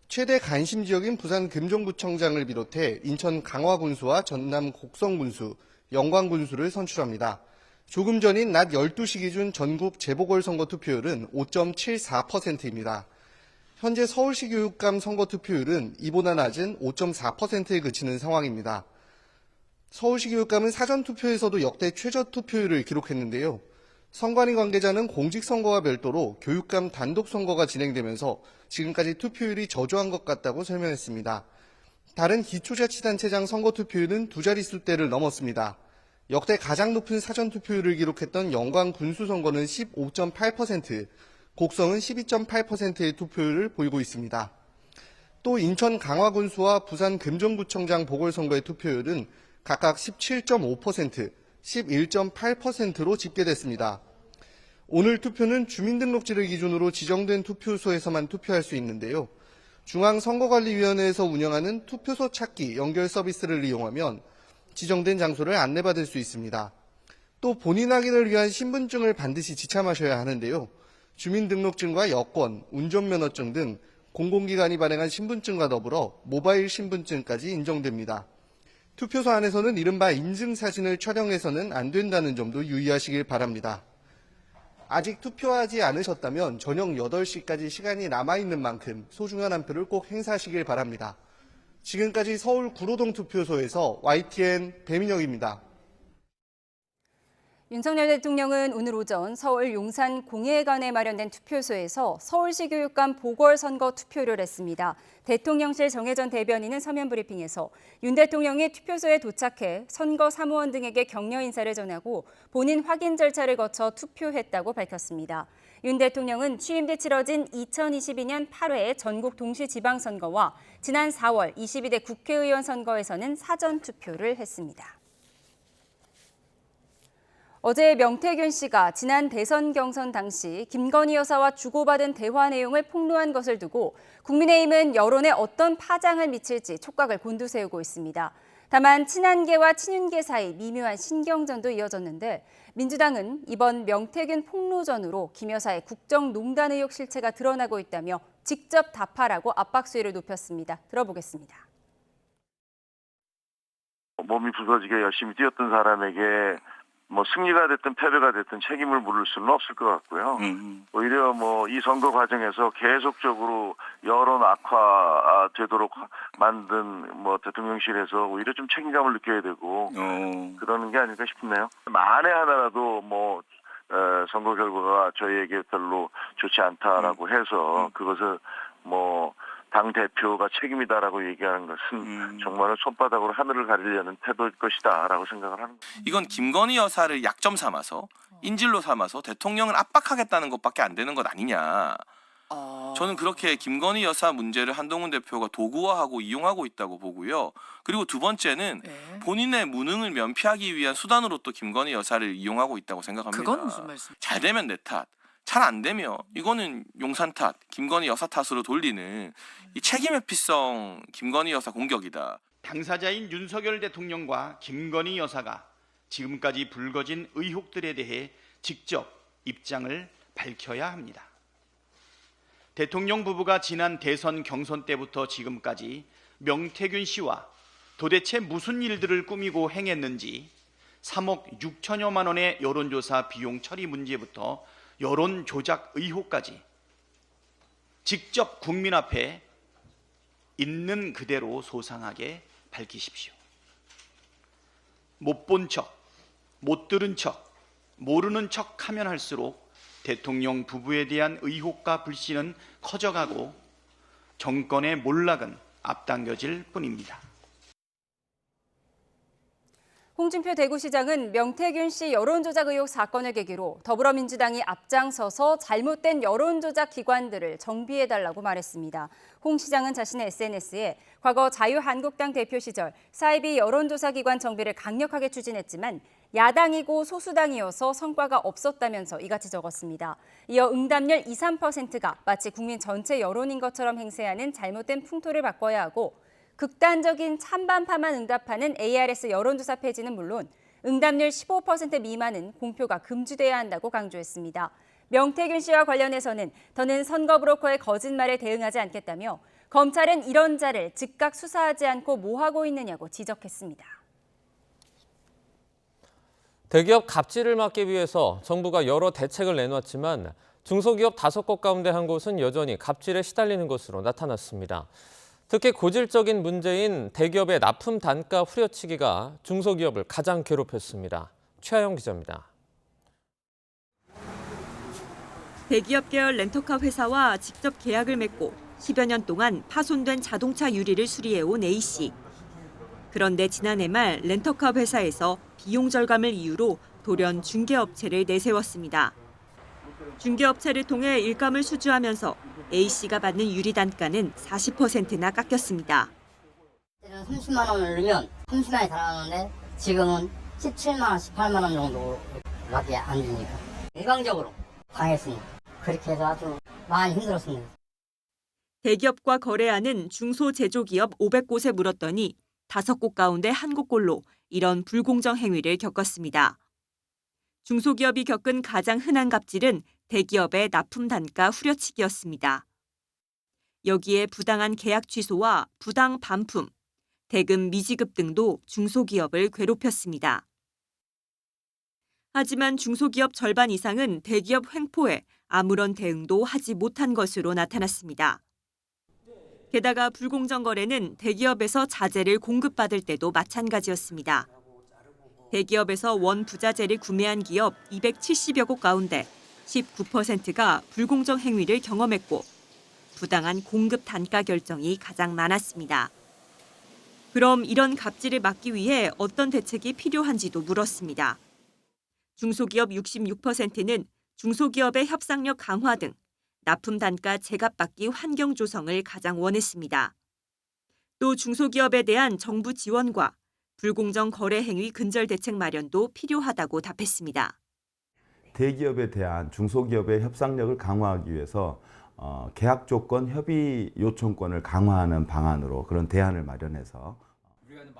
최대 관심 지역인 부산 금정구청장을 비롯해 인천 강화군수와 전남 곡성군수, 영광군수를 선출합니다. 조금 전인 낮 12시 기준 전국 재보궐선거 투표율은 5.74%입니다. 현재 서울시 교육감 선거 투표율은 이보다 낮은 5.4%에 그치는 상황입니다. 서울시 교육감은 사전투표에서도 역대 최저 투표율을 기록했는데요. 선관위 관계자는 공직선거와 별도로 교육감 단독선거가 진행되면서 지금까지 투표율이 저조한 것 같다고 설명했습니다. 다른 기초자치단체장 선거 투표율은 두 자릿수대를 넘었습니다. 역대 가장 높은 사전투표율을 기록했던 영광 군수선거는 15.8%, 곡성은 12.8%의 투표율을 보이고 있습니다. 또 인천 강화군수와 부산 금정구청장 보궐선거의 투표율은 각각 17.5%, 11.8%로 집계됐습니다. 오늘 투표는 주민등록지를 기준으로 지정된 투표소에서만 투표할 수 있는데요. 중앙선거관리위원회에서 운영하는 투표소 찾기 연결 서비스를 이용하면 지정된 장소를 안내받을 수 있습니다. 또 본인 확인을 위한 신분증을 반드시 지참하셔야 하는데요. 주민등록증과 여권, 운전면허증 등 공공기관이 발행한 신분증과 더불어 모바일 신분증까지 인정됩니다. 투표소 안에서는 이른바 인증사진을 촬영해서는 안 된다는 점도 유의하시길 바랍니다. 아직 투표하지 않으셨다면 저녁 8시까지 시간이 남아있는 만큼 소중한 한 표를 꼭 행사하시길 바랍니다. 지금까지 서울 구로동 투표소에서 YTN 배민혁입니다. 윤석열 대통령은 오늘 오전 서울 용산 공예관에 마련된 투표소에서 서울시 교육감 보궐선거 투표를 했습니다. 대통령실 정혜전 대변인은 서면 브리핑에서 윤 대통령이 투표소에 도착해 선거 사무원 등에게 격려 인사를 전하고 본인 확인 절차를 거쳐 투표했다고 밝혔습니다. 윤 대통령은 취임 뒤 치러진 2022년 8회 전국 동시지방선거와 지난 4월 22대 국회의원 선거에서는 사전 투표를 했습니다. 어제 명태균 씨가 지난 대선 경선 당시 김건희 여사와 주고받은 대화 내용을 폭로한 것을 두고 국민의힘은 여론에 어떤 파장을 미칠지 촉각을 곤두세우고 있습니다. 다만 친한계와 친윤계 사이 미묘한 신경전도 이어졌는데 민주당은 이번 명태균 폭로전으로 김 여사의 국정농단 의혹 실체가 드러나고 있다며 직접 답하라고 압박 수위를 높였습니다. 들어보겠습니다. 몸이 부서지게 열심히 뛰었던 사람에게 뭐 승리가 됐든 패배가 됐든 책임을 물을 수는 없을 것 같고요. 오히려 뭐 이 선거 과정에서 계속적으로 여론 악화되도록 만든 뭐 대통령실에서 오히려 좀 책임감을 느껴야 되고 그러는 게 아닐까 싶네요. 만에 하나라도 뭐 선거 결과가 저희에게 별로 좋지 않다라고 해서 그것을 뭐 당 대표가 책임이다라고 얘기하는 것은 정말 손바닥으로 하늘을 가리려는 태도일 것이다라고 생각을 하는 거예요. 이건 김건희 여사를 약점 삼아서 인질로 삼아서 대통령을 압박하겠다는 것밖에 안 되는 것 아니냐. 저는 그렇게 김건희 여사 문제를 한동훈 대표가 도구화하고 이용하고 있다고 보고요. 그리고 두 번째는 본인의 무능을 면피하기 위한 수단으로 또 김건희 여사를 이용하고 있다고 생각합니다. 그건 무슨 말씀? 잘 되면 내 탓, 잘 안 되면 이거는 용산 탓, 김건희 여사 탓으로 돌리는 이 책임 회피성 김건희 여사 공격이다. 당사자인 윤석열 대통령과 김건희 여사가 지금까지 불거진 의혹들에 대해 직접 입장을 밝혀야 합니다. 대통령 부부가 지난 대선 경선 때부터 지금까지 명태균 씨와 도대체 무슨 일들을 꾸미고 행했는지 3억 6천여만 원의 여론조사 비용 처리 문제부터 여론 조작 의혹까지 직접 국민 앞에 있는 그대로 소상하게 밝히십시오. 못 본 척, 못 들은 척, 모르는 척 하면 할수록 대통령 부부에 대한 의혹과 불신은 커져가고 정권의 몰락은 앞당겨질 뿐입니다. 홍준표 대구시장은 명태균 씨 여론조작 의혹 사건을 계기로 더불어민주당이 앞장서서 잘못된 여론조작 기관들을 정비해달라고 말했습니다. 홍 시장은 자신의 SNS에 과거 자유한국당 대표 시절 사이비 여론조사 기관 정비를 강력하게 추진했지만 야당이고 소수당이어서 성과가 없었다면서 이같이 적었습니다. 이어 응답률 2, 3%가 마치 국민 전체 여론인 것처럼 행세하는 잘못된 풍토를 바꿔야 하고 극단적인 찬반파만 응답하는 ARS 여론조사 폐지는 물론 응답률 15% 미만은 공표가 금지돼야 한다고 강조했습니다. 명태균 씨와 관련해서는 더는 선거 브로커의 거짓말에 대응하지 않겠다며 검찰은 이런 자를 즉각 수사하지 않고 뭐 하고 있느냐고 지적했습니다. 대기업 갑질을 막기 위해서 정부가 여러 대책을 내놨지만 중소기업 5곳 가운데 한 곳은 여전히 갑질에 시달리는 것으로 나타났습니다. 특히 고질적인 문제인 대기업의 납품 단가 후려치기가 중소기업을 가장 괴롭혔습니다. 최하영 기자입니다. 대기업 계열 렌터카 회사와 직접 계약을 맺고 10여 년 동안 파손된 자동차 유리를 수리해온 A씨. 그런데 지난해 말 렌터카 회사에서 비용 절감을 이유로 돌연 중개업체를 내세웠습니다. 중개업체를 통해 일감을 수주하면서 A씨가 받는 유리 단가는 40%나 깎였습니다. 30만 원을 넣으면 30만에 달하는데 지금은 17만 원, 18만 원 정도밖에 안 주니까 일방적으로 당했습니다. 그렇게 해서 아주 많이 힘들었습니다. 대기업과 거래하는 중소제조기업 500곳에 물었더니 5곳 가운데 1곳꼴로 이런 불공정 행위를 겪었습니다. 중소기업이 겪은 가장 흔한 갑질은 대기업의 납품 단가 후려치기였습니다. 여기에 부당한 계약 취소와 부당 반품, 대금 미지급 등도 중소기업을 괴롭혔습니다. 하지만 중소기업 절반 이상은 대기업 횡포에 아무런 대응도 하지 못한 것으로 나타났습니다. 게다가 불공정 거래는 대기업에서 자재를 공급받을 때도 마찬가지였습니다. 대기업에서 원부자재를 구매한 기업 270여 곳 가운데 19%가 불공정 행위를 경험했고 부당한 공급 단가 결정이 가장 많았습니다. 그럼 이런 갑질을 막기 위해 어떤 대책이 필요한지도 물었습니다. 중소기업 66%는 중소기업의 협상력 강화 등 납품 단가 제값받기 환경 조성을 가장 원했습니다. 또 중소기업에 대한 정부 지원과 불공정 거래 행위 근절 대책 마련도 필요하다고 답했습니다. 대기업에 대한 중소기업의 협상력을 강화하기 위해서 계약 조건 협의 요청권을 강화하는 방안으로 그런 대안을 마련해서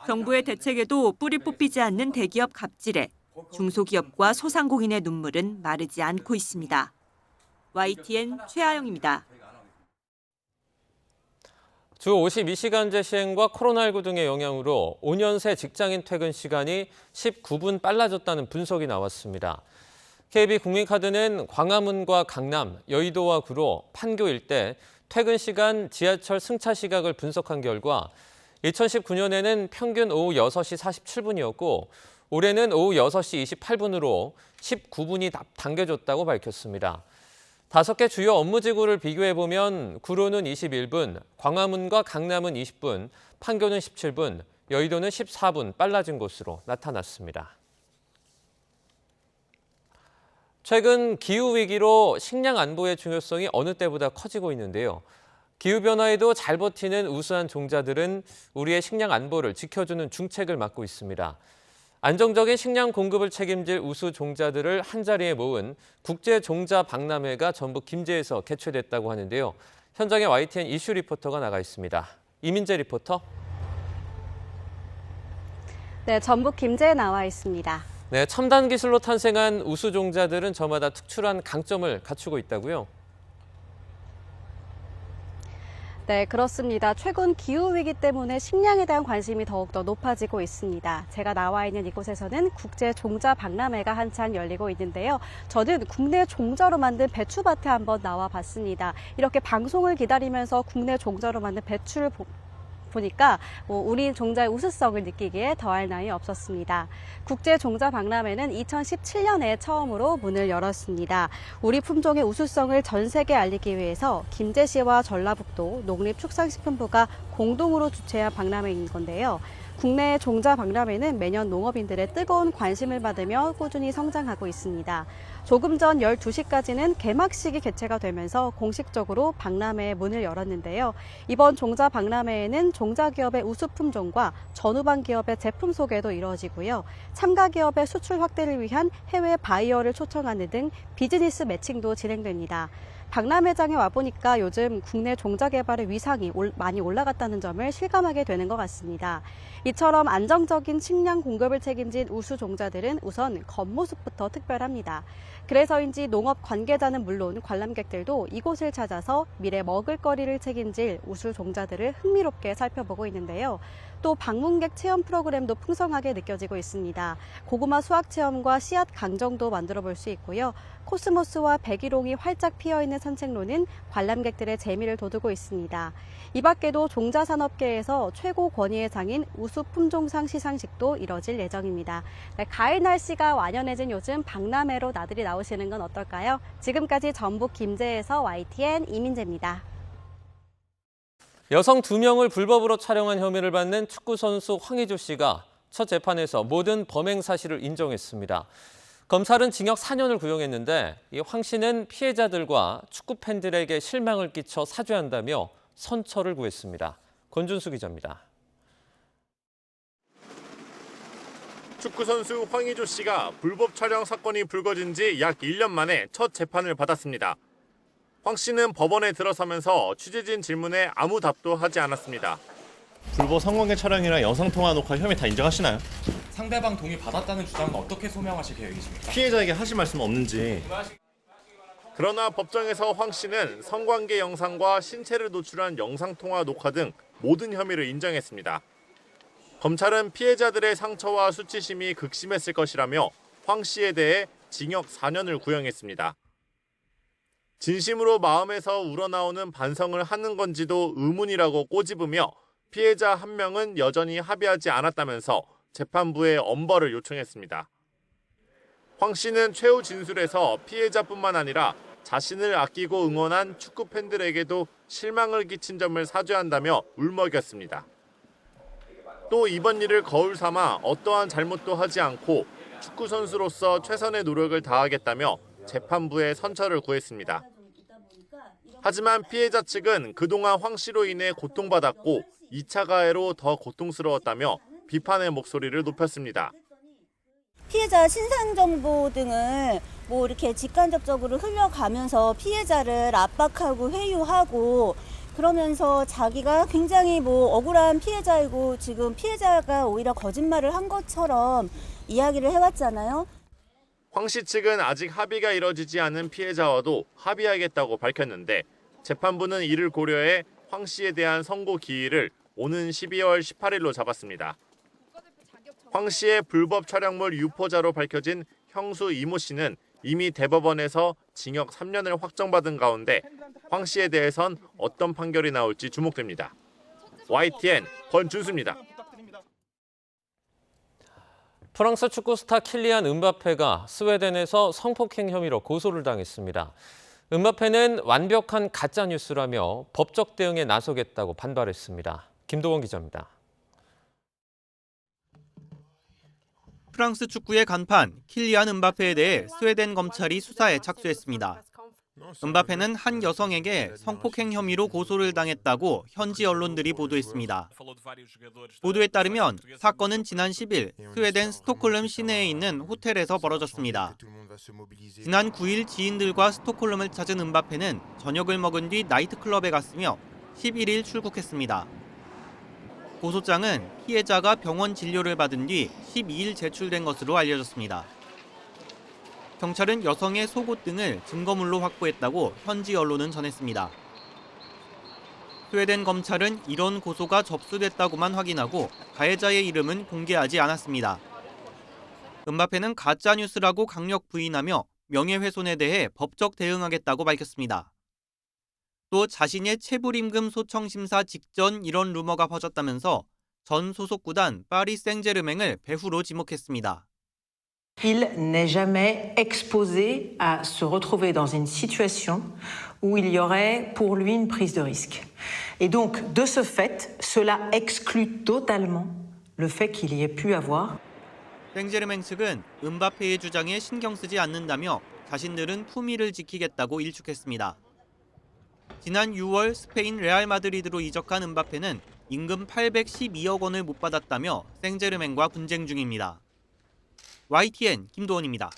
정부의 대책에도 뿌리 뽑히지 않는 대기업 갑질에 중소기업과 소상공인의 눈물은 마르지 않고 있습니다. YTN 최아영입니다. 주 52시간제 시행과 코로나19 등의 영향으로 5년 새 직장인 퇴근 시간이 19분 빨라졌다는 분석이 나왔습니다. KB국민카드는 광화문과 강남, 여의도와 구로, 판교 일대 퇴근 시간 지하철 승차 시각을 분석한 결과 2019년에는 평균 오후 6시 47분이었고 올해는 오후 6시 28분으로 19분이 당겨졌다고 밝혔습니다. 5개 주요 업무지구를 비교해보면 구로는 21분, 광화문과 강남은 20분, 판교는 17분, 여의도는 14분 빨라진 것으로 나타났습니다. 최근 기후위기로 식량 안보의 중요성이 어느 때보다 커지고 있는데요. 기후변화에도 잘 버티는 우수한 종자들은 우리의 식량 안보를 지켜주는 중책을 맡고 있습니다. 안정적인 식량 공급을 책임질 우수 종자들을 한자리에 모은 국제종자박람회가 전북 김제에서 개최됐다고 하는데요. 현장에 YTN 이슈 리포터가 나가 있습니다. 이민재 리포터. 네, 전북 김제에 나와 있습니다. 네, 첨단 기술로 탄생한 우수 종자들은 저마다 특출한 강점을 갖추고 있다고요? 네, 그렇습니다. 최근 기후위기 때문에 식량에 대한 관심이 더욱더 높아지고 있습니다. 제가 나와 있는 이곳에서는 국제종자박람회가 한창 열리고 있는데요. 저는 국내 종자로 만든 배추밭에 한번 나와 봤습니다. 이렇게 방송을 기다리면서 국내 종자로 만든 배추를 보니까 우리 종자의 우수성을 느끼기에 더할 나위 없었습니다. 국제종자박람회는 2017년에 처음으로 문을 열었습니다. 우리 품종의 우수성을 전 세계에 알리기 위해서 김제시와 전라북도 농림축산식품부가 공동으로 주최한 박람회인 건데요. 국내 종자박람회는 매년 농업인들의 뜨거운 관심을 받으며 꾸준히 성장하고 있습니다. 조금 전 12시까지는 개막식이 개최가 되면서 공식적으로 박람회의 문을 열었는데요. 이번 종자박람회에는 종자기업의 우수품종과 전후반 기업의 제품 소개도 이루어지고요. 참가 기업의 수출 확대를 위한 해외 바이어를 초청하는 등 비즈니스 매칭도 진행됩니다. 박람회장에 와보니까 요즘 국내 종자 개발의 위상이 많이 올라갔다는 점을 실감하게 되는 것 같습니다. 이처럼 안정적인 식량 공급을 책임진 우수 종자들은 우선 겉모습부터 특별합니다. 그래서인지 농업 관계자는 물론 관람객들도 이곳을 찾아서 미래 먹을거리를 책임질 우수 종자들을 흥미롭게 살펴보고 있는데요. 또 방문객 체험 프로그램도 풍성하게 느껴지고 있습니다. 고구마 수확 체험과 씨앗 강정도 만들어 볼 수 있고요. 코스모스와 백일홍이 활짝 피어있는 산책로는 관람객들의 재미를 돋우고 있습니다. 이 밖에도 종자산업계에서 최고 권위의 상인 우수 품종상 시상식도 이뤄질 예정입니다. 네, 가을 날씨가 완연해진 요즘 박람회로 나들이 나오시는 건 어떨까요? 지금까지 전북 김제에서 YTN 이민재입니다. 여성 2명을 불법으로 촬영한 혐의를 받는 축구선수 황의조 씨가 첫 재판에서 모든 범행 사실을 인정했습니다. 검찰은 징역 4년을 구형했는데 이 황 씨는 피해자들과 축구 팬들에게 실망을 끼쳐 사죄한다며 선처를 구했습니다. 권준수 기자입니다. 축구선수 황의조 씨가 불법 촬영 사건이 불거진 지 약 1년 만에 첫 재판을 받았습니다. 황 씨는 법원에 들어서면서 취재진 질문에 아무 답도 하지 않았습니다. 불법 성관계 촬영이나 영상통화 녹화 혐의 다 인정하시나요? 상대방 동의 받았다는 주장은 어떻게 소명하실 계획이십니까? 피해자에게 하실 말씀 없는지. 그러나 법정에서 황 씨는 성관계 영상과 신체를 노출한 영상통화 녹화 등 모든 혐의를 인정했습니다. 검찰은 피해자들의 상처와 수치심이 극심했을 것이라며 황 씨에 대해 징역 4년을 구형했습니다. 진심으로 마음에서 우러나오는 반성을 하는 건지도 의문이라고 꼬집으며 피해자 한 명은 여전히 합의하지 않았다면서 재판부에 엄벌을 요청했습니다. 황 씨는 최후 진술에서 피해자뿐만 아니라 자신을 아끼고 응원한 축구 팬들에게도 실망을 끼친 점을 사죄한다며 울먹였습니다. 또 이번 일을 거울 삼아 어떠한 잘못도 하지 않고 축구 선수로서 최선의 노력을 다하겠다며 재판부에 선처를 구했습니다. 하지만 피해자 측은 그동안 황 씨로 인해 고통받았고 2차 가해로 더 고통스러웠다며 비판의 목소리를 높였습니다. 피해자 신상 정보 등을 뭐 이렇게 직간접적으로 흘려가면서 피해자를 압박하고 회유하고 그러면서 자기가 굉장히 뭐 억울한 피해자이고 지금 피해자가 오히려 거짓말을 한 것처럼 이야기를 해왔잖아요. 황 씨 측은 아직 합의가 이뤄지지 않은 피해자와도 합의하겠다고 밝혔는데 재판부는 이를 고려해 황 씨에 대한 선고 기일을 오는 12월 18일로 잡았습니다. 황 씨의 불법 촬영물 유포자로 밝혀진 형수 이모 씨는 이미 대법원에서 징역 3년을 확정받은 가운데 황 씨에 대해선 어떤 판결이 나올지 주목됩니다. YTN 권준수입니다. 프랑스 축구 스타 킬리안 음바페가 스웨덴에서 성폭행 혐의로 고소를 당했습니다. 음바페는 완벽한 가짜뉴스라며 법적 대응에 나서겠다고 반발했습니다. 김도원 기자입니다. 프랑스 축구의 간판 킬리안 음바페에 대해 스웨덴 검찰이 수사에 착수했습니다. 음바페는 한 여성에게 성폭행 혐의로 고소를 당했다고 현지 언론들이 보도했습니다. 보도에 따르면 사건은 지난 10일 스웨덴 스톡홀름 시내에 있는 호텔에서 벌어졌습니다. 지난 9일 지인들과 스톡홀름을 찾은 음바페는 저녁을 먹은 뒤 나이트클럽에 갔으며 11일 출국했습니다. 고소장은 피해자가 병원 진료를 받은 뒤 12일 제출된 것으로 알려졌습니다. 경찰은 여성의 속옷 등을 증거물로 확보했다고 현지 언론은 전했습니다. 스웨덴 검찰은 이런 고소가 접수됐다고만 확인하고 가해자의 이름은 공개하지 않았습니다. 음바페는 가짜뉴스라고 강력 부인하며 명예훼손에 대해 법적 대응하겠다고 밝혔습니다. 또 자신의 체불임금 소청 심사 직전 이런 루머가 퍼졌다면서 전 소속 구단 파리 생제르맹을 배후로 지목했습니다. Il n'est jamais exposé à se retrouver dans une situation où il y aurait pour lui une prise de risque. Et donc, de ce fait, cela exclut totalement le fait qu'il y ait pu avoir. 생제르맹 측은 음바페의 주장에 신경 쓰지 않는다며 자신들은 품위를 지키겠다고 일축했습니다. 지난 6월 스페인 레알 마드리드로 이적한 음바페는 임금 812억 원을 못 받았다며 생제르맹과 분쟁 중입니다. YTN 김도원입니다.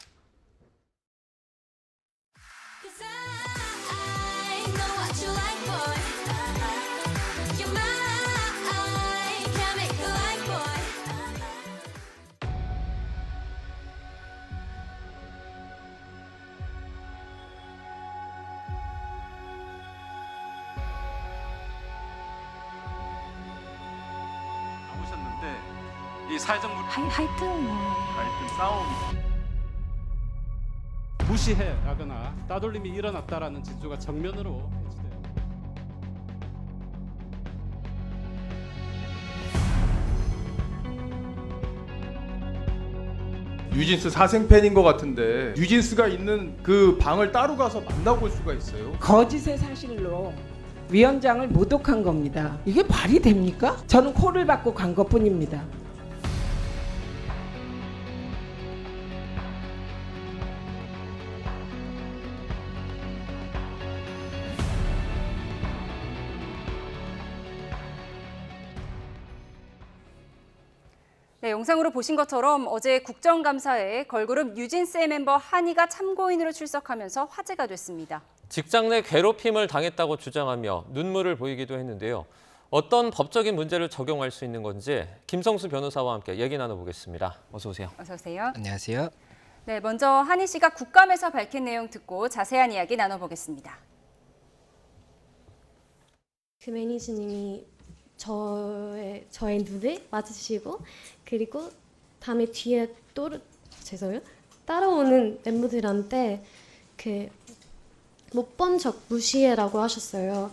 이 사회적 하여튼 싸움 무시해라거나 따돌림이 일어났다라는 진술가 정면으로 배치돼요. 뉴진스 사생팬인 것 같은데 뉴진스가 있는 그 방을 따로 가서 만나볼 수가 있어요? 거짓의 사실로 위원장을 모독한 겁니다. 이게 말이 됩니까? 저는 콜을 받고 간 것뿐입니다. 네, 영상으로 보신 것처럼 어제 국정감사에 걸그룹 뉴진스의 멤버 한이가 참고인으로 출석하면서 화제가 됐습니다. 직장 내 괴롭힘을 당했다고 주장하며 눈물을 보이기도 했는데요. 어떤 법적인 문제를 적용할 수 있는 건지 김성수 변호사와 함께 얘기 나눠보겠습니다. 어서 오세요. 어서 오세요. 안녕하세요. 네, 먼저 한이 씨가 국감에서 밝힌 내용 듣고 자세한 이야기 나눠보겠습니다. 그 매니저님이 저의 눈을 맞으시고 그리고 다음에 뒤에 따라오는 멤버들한테 그 못 본 척 무시해라고 하셨어요.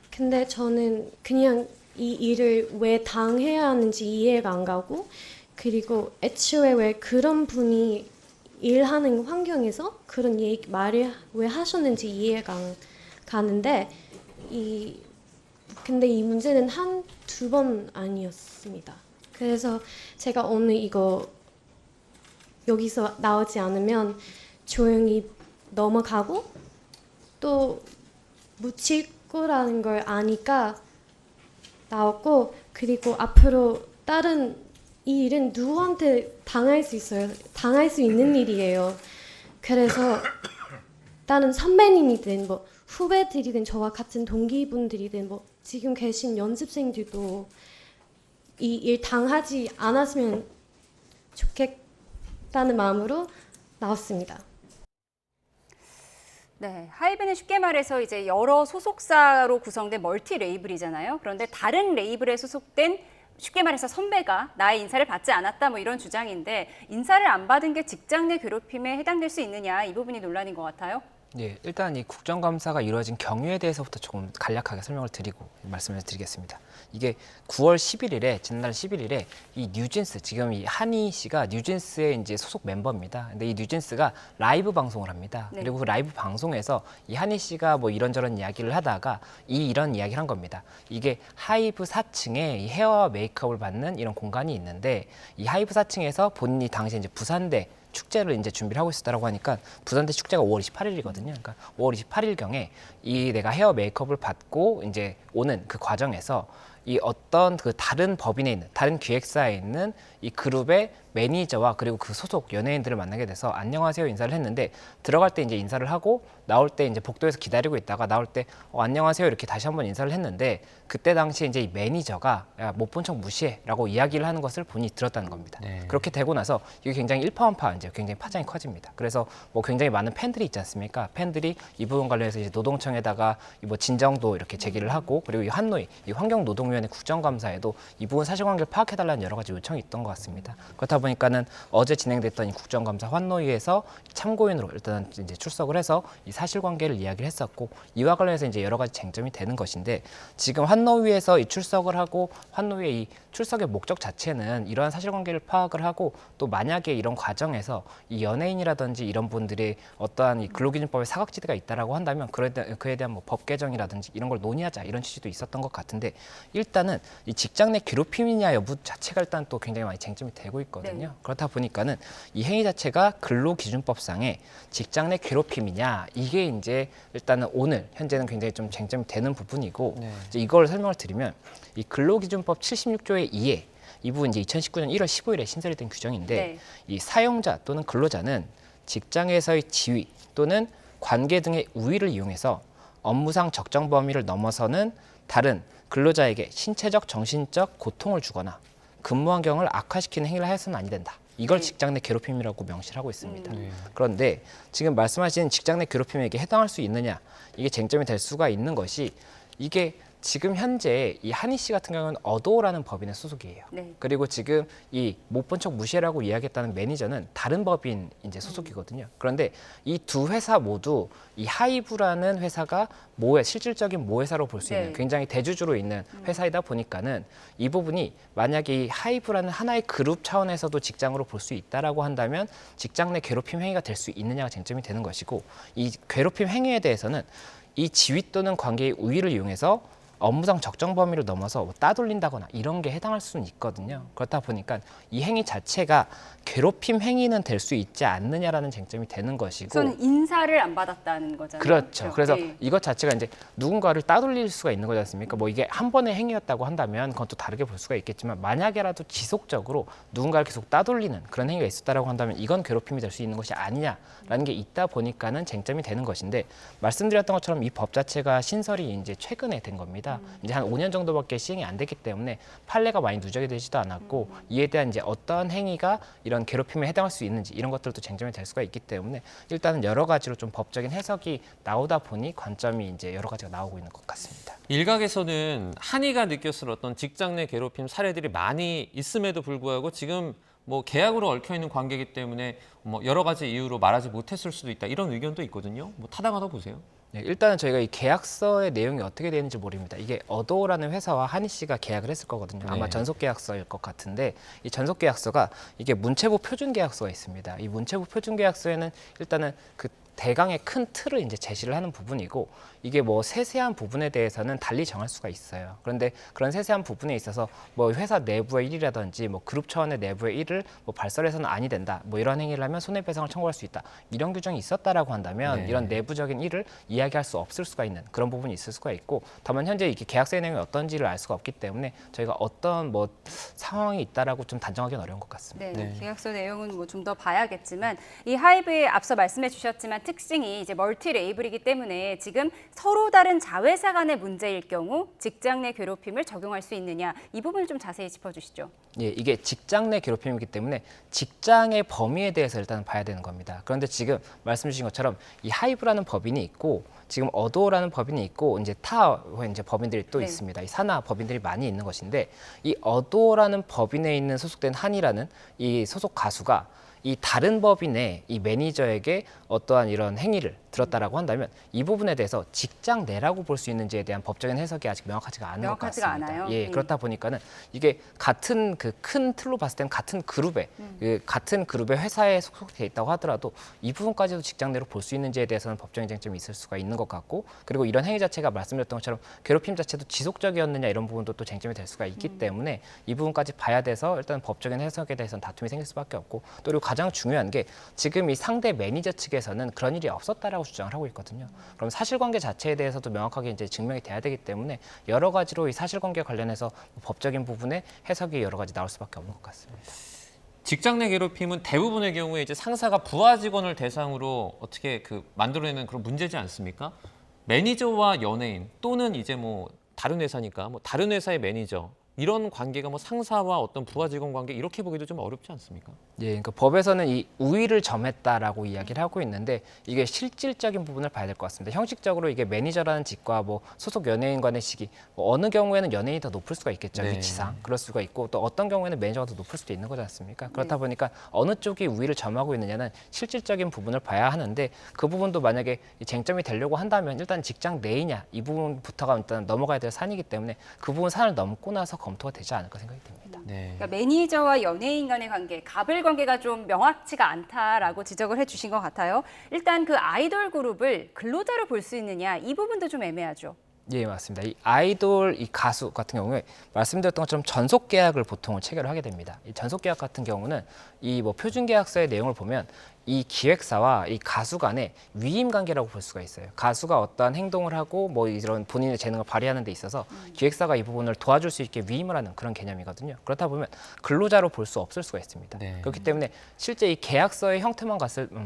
근데 저는 그냥 이 일을 왜 당해야 하는지 이해가 안 가고 그리고 애초에 왜 그런 분이 일하는 환경에서 그런 말을 왜 하셨는지 이해가 가는데 근데 이 문제는 두 번 아니었습니다. 그래서 제가 오늘 이거 여기서 나오지 않으면 조용히 넘어가고 또 묻힐 거라는 걸 아니까 나왔고, 그리고 앞으로 이 일은 누구한테 당할 수 있어요. 당할 수 있는 일이에요. 그래서 다른 선배님이든 뭐 후배들이든 저와 같은 동기분들이든 뭐 지금 계신 연습생들도 이 일 당하지 않았으면 좋겠다는 마음으로 나왔습니다. 네, 하이브는 쉽게 말해서 이제 여러 소속사로 구성된 멀티 레이블이잖아요. 그런데 다른 레이블에 소속된 쉽게 말해서 선배가 나의 인사를 받지 않았다 뭐 이런 주장인데, 인사를 안 받은 게 직장 내 괴롭힘에 해당될 수 있느냐, 이 부분이 논란인 것 같아요. 네, 일단 이 국정감사가 이루어진 경위에 대해서부터 조금 간략하게 설명을 드리고 말씀을 드리겠습니다. 이게 9월 11일에, 지난달 11일에 이 뉴진스, 지금 이 한희 씨가 뉴진스의 이제 소속 멤버입니다. 근데 이 뉴진스가 라이브 방송을 합니다. 네. 그리고 그 라이브 방송에서 이 한희 씨가 뭐 이런저런 이야기를 하다가 이런 이야기를 한 겁니다. 이게 하이브 4층에 이 헤어와 메이크업을 받는 이런 공간이 있는데, 이 하이브 4층에서 본인이 당시에 이제 부산대 축제를 이제 준비를 하고 있었다고 하니까, 부산대 축제가 5월 28일이거든요. 그러니까 5월 28일경에 내가 헤어 메이크업을 받고 이제 오는 그 과정에서 이 어떤 그 다른 법인에 있는, 다른 기획사에 있는 이 그룹의 매니저와 그리고 그 소속 연예인들을 만나게 돼서 안녕하세요 인사를 했는데, 들어갈 때 이제 인사를 하고 나올 때 이제 복도에서 기다리고 있다가 나올 때 안녕하세요 이렇게 다시 한번 인사를 했는데, 그때 당시에 이제 이 매니저가 야, 못 본 척 무시해라고 이야기를 하는 것을 본인이 들었다는 겁니다. 네. 그렇게 되고 나서 이게 굉장히 일파만파 이제 굉장히 파장이 커집니다. 그래서 뭐 굉장히 많은 팬들이 있지 않습니까? 팬들이 이 부분 관련해서 이제 노동청에다가 뭐 진정도 이렇게 제기를 하고, 그리고 이 한노위, 이 환경노동위원회 국정감사에도 이 부분 사실관계를 파악해달라는 여러 가지 요청이 있던 것 같습니다. 그렇다 보니까는 어제 진행됐던 이 국정감사 환노위에서 참고인으로 일단 이제 출석을 해서 이 사실관계를 이야기를 했었고, 이와 관련해서 이제 여러 가지 쟁점이 되는 것인데, 지금 환노위에서 이 출석을 하고 환노위의 이 출석의 목적 자체는 이러한 사실관계를 파악을 하고, 또 만약에 이런 과정에서 이 연예인이라든지 이런 분들이 어떠한 이 근로기준법에 사각지대가 있다라고 한다면 그에 대한 뭐 법 개정이라든지 이런 걸 논의하자, 이런 취지도 있었던 것 같은데, 일단은 이 직장 내 괴롭힘이냐 여부 자체가 일단 또 굉장히 많이 쟁점이 되고 있거든요. 네. 그렇다 보니까는 이 행위 자체가 근로기준법상의 직장 내 괴롭힘이냐, 이게 이제 일단은 오늘 현재는 굉장히 좀 쟁점이 되는 부분이고, 네. 이제 이걸 설명을 드리면, 이 근로기준법 76조의 2에 이 부분 이제 2019년 1월 15일에 신설이 된 규정인데, 네. 이 사용자 또는 근로자는 직장에서의 지위 또는 관계 등의 우위를 이용해서 업무상 적정 범위를 넘어서는 다른 근로자에게 신체적, 정신적 고통을 주거나 근무 환경을 악화시키는 행위를 해서는 아니 된다. 이걸 직장 내 괴롭힘이라고 명시를 하고 있습니다. 그런데 지금 말씀하신 직장 내 괴롭힘에게 해당할 수 있느냐, 이게 쟁점이 될 수가 있는 것이, 이게 지금 현재 이 한희 씨 같은 경우는 어도라는 법인의 소속이에요. 네. 그리고 지금 이 못 본 척 무시해라고 이야기했다는 매니저는 다른 법인 이제 소속이거든요. 그런데 이 두 회사 모두 이 하이브라는 회사가 실질적인 모회사로 볼 수 있는 네. 굉장히 대주주로 있는 회사이다 보니까는, 이 부분이 만약에 이 하이브라는 하나의 그룹 차원에서도 직장으로 볼 수 있다라고 한다면 직장 내 괴롭힘 행위가 될 수 있느냐가 쟁점이 되는 것이고, 이 괴롭힘 행위에 대해서는 이 지위 또는 관계의 우위를 이용해서 업무상 적정 범위를 넘어서 뭐 따돌린다거나 이런 게 해당할 수는 있거든요. 그렇다 보니까 이 행위 자체가 괴롭힘 행위는 될 수 있지 않느냐라는 쟁점이 되는 것이고, 우선 인사를 안 받았다는 거잖아요. 그렇죠. 그래서 네. 이것 자체가 이제 누군가를 따돌릴 수가 있는 거지 않습니까? 뭐 이게 한 번의 행위였다고 한다면 그건 또 다르게 볼 수가 있겠지만, 만약에라도 지속적으로 누군가를 계속 따돌리는 그런 행위가 있었다라고 한다면 이건 괴롭힘이 될 수 있는 것이 아니냐라는 게 있다 보니까는 쟁점이 되는 것인데, 말씀드렸던 것처럼 이 법 자체가 신설이 이제 최근에 된 겁니다. 이제 한 5년 정도밖에 시행이 안 됐기 때문에 판례가 많이 누적이 되지도 않았고, 이에 대한 이제 어떠한 행위가 이런 괴롭힘에 해당할 수 있는지 이런 것들도 쟁점이 될 수가 있기 때문에, 일단은 여러 가지로 좀 법적인 해석이 나오다 보니 관점이 이제 여러 가지가 나오고 있는 것 같습니다. 일각에서는 한희가 느꼈을 어떤 직장 내 괴롭힘 사례들이 많이 있음에도 불구하고 지금 뭐 계약으로 얽혀 있는 관계이기 때문에 뭐 여러 가지 이유로 말하지 못했을 수도 있다, 이런 의견도 있거든요. 뭐 타당하다고 보세요? 네, 일단은 저희가 이 계약서의 내용이 어떻게 되는지 모릅니다. 이게 어도라는 회사와 한희 씨가 계약을 했을 거거든요. 아마 네. 전속 계약서일 것 같은데 이 전속 계약서가 이게 문체부 표준 계약서가 있습니다. 이 문체부 표준 계약서에는 일단은 그 대강의 큰 틀을 이제 제시를 하는 부분이고 이게 뭐 세세한 부분에 대해서는 달리 정할 수가 있어요. 그런데 그런 세세한 부분에 있어서 뭐 회사 내부의 일이라든지 뭐 그룹 차원의 내부의 일을 뭐 발설해서는 아니 된다. 뭐 이런 행위를 하면 손해배상을 청구할 수 있다. 이런 규정이 있었다라고 한다면 네. 이런 내부적인 일을 이야기할 수 없을 수가 있는 그런 부분이 있을 수가 있고 다만 현재 이게 계약서의 내용이 어떤지를 알 수가 없기 때문에 저희가 어떤 뭐 상황이 있다라고 좀 단정하기는 어려운 것 같습니다. 네, 계약서 내용은 뭐 좀 더 봐야겠지만 이 하이브의 앞서 말씀해 주셨지만 특징이 이제 멀티 레이블이기 때문에 지금 서로 다른 자회사 간의 문제일 경우 직장 내 괴롭힘을 적용할 수 있느냐 이 부분을 좀 자세히 짚어주시죠. 예, 이게 직장 내 괴롭힘이기 때문에 직장의 범위에 대해서 일단 봐야 되는 겁니다. 그런데 지금 말씀 주신 것처럼 이 하이브라는 법인이 있고 지금 어도라는 법인이 있고 이제 이제 법인들이 또 네. 있습니다. 이 산하 법인들이 많이 있는 것인데 이 어도라는 법인에 있는 소속된 한이라는 이 소속 가수가 이 다른 법인의 이 매니저에게 어떠한 이런 행위를 들었다라고 한다면 이 부분에 대해서 직장 내라고 볼 수 있는지에 대한 법적인 해석이 아직 명확하지가 않은 것 명확하지가 같습니다. 않아요? 예, 그렇다 보니까는 이게 같은 그 큰 틀로 봤을 때는 같은 그룹에 같은 그룹의 회사에 속속돼 있다고 하더라도 이 부분까지도 직장 내로 볼 수 있는지에 대해서는 법적인 쟁점이 있을 수가 있는 것 같고 그리고 이런 행위 자체가 말씀드렸던 것처럼 괴롭힘 자체도 지속적이었느냐 이런 부분도 또 쟁점이 될 수가 있기 때문에 이 부분까지 봐야 돼서 일단 법적인 해석에 대해서는 다툼이 생길 수밖에 없고 또 그리고 가장 중요한 게 지금 이 상대 매니저 측에서는 그런 일이 없었다라고 주장을 하고 있거든요. 그럼 사실관계 자체에 대해서도 명확하게 이제 증명이 돼야 되기 때문에 여러 가지로 이 사실관계 관련해서 법적인 부분에 해석이 여러 가지 나올 수밖에 없는 것 같습니다. 직장 내 괴롭힘은 대부분의 경우에 이제 상사가 부하 직원을 대상으로 어떻게 만들어내는 그런 문제지 않습니까? 매니저와 연예인 또는 이제 뭐 다른 회사니까 뭐 다른 회사의 매니저 이런 관계가 뭐 상사와 어떤 부하 직원 관계 이렇게 보기도 좀 어렵지 않습니까? 예, 그러니까 법에서는 이 우위를 점했다라고 이야기를 하고 있는데 이게 실질적인 부분을 봐야 될 것 같습니다. 형식적으로 이게 매니저라는 직과 뭐 소속 연예인 간의 시기, 뭐 어느 경우에는 연예인이 더 높을 수가 있겠죠, 네. 위치상. 그럴 수가 있고 또 어떤 경우에는 매니저가 더 높을 수도 있는 거지 않습니까? 그렇다 보니까 어느 쪽이 우위를 점하고 있느냐는 실질적인 부분을 봐야 하는데 그 부분도 만약에 쟁점이 되려고 한다면 일단 직장 내이냐 이 부분부터가 일단 넘어가야 될 산이기 때문에 그 부분 산을 넘고 나서 검토가 되지 않을까 생각이 듭니다. 네. 그러니까 매니저와 연예인 간의 관계, 갑을 관계가 좀 명확치가 않다라고 지적을 해주신 것 같아요. 일단 그 아이돌 그룹을 근로자로 볼 수 있느냐 이 부분도 좀 애매하죠. 예, 맞습니다. 이 아이돌, 이 가수 같은 경우에 말씀드렸던 것처럼 전속 계약을 보통 체결을 하게 됩니다. 이 전속 계약 같은 경우는 이 뭐 표준 계약서의 내용을 보면 이 기획사와 이 가수 간의 위임 관계라고 볼 수가 있어요. 가수가 어떠한 행동을 하고 뭐 이런 본인의 재능을 발휘하는 데 있어서 기획사가 이 부분을 도와줄 수 있게 위임을 하는 그런 개념이거든요. 그렇다 보면 근로자로 볼 수 없을 수가 있습니다. 네. 그렇기 때문에 실제 이 계약서의 형태만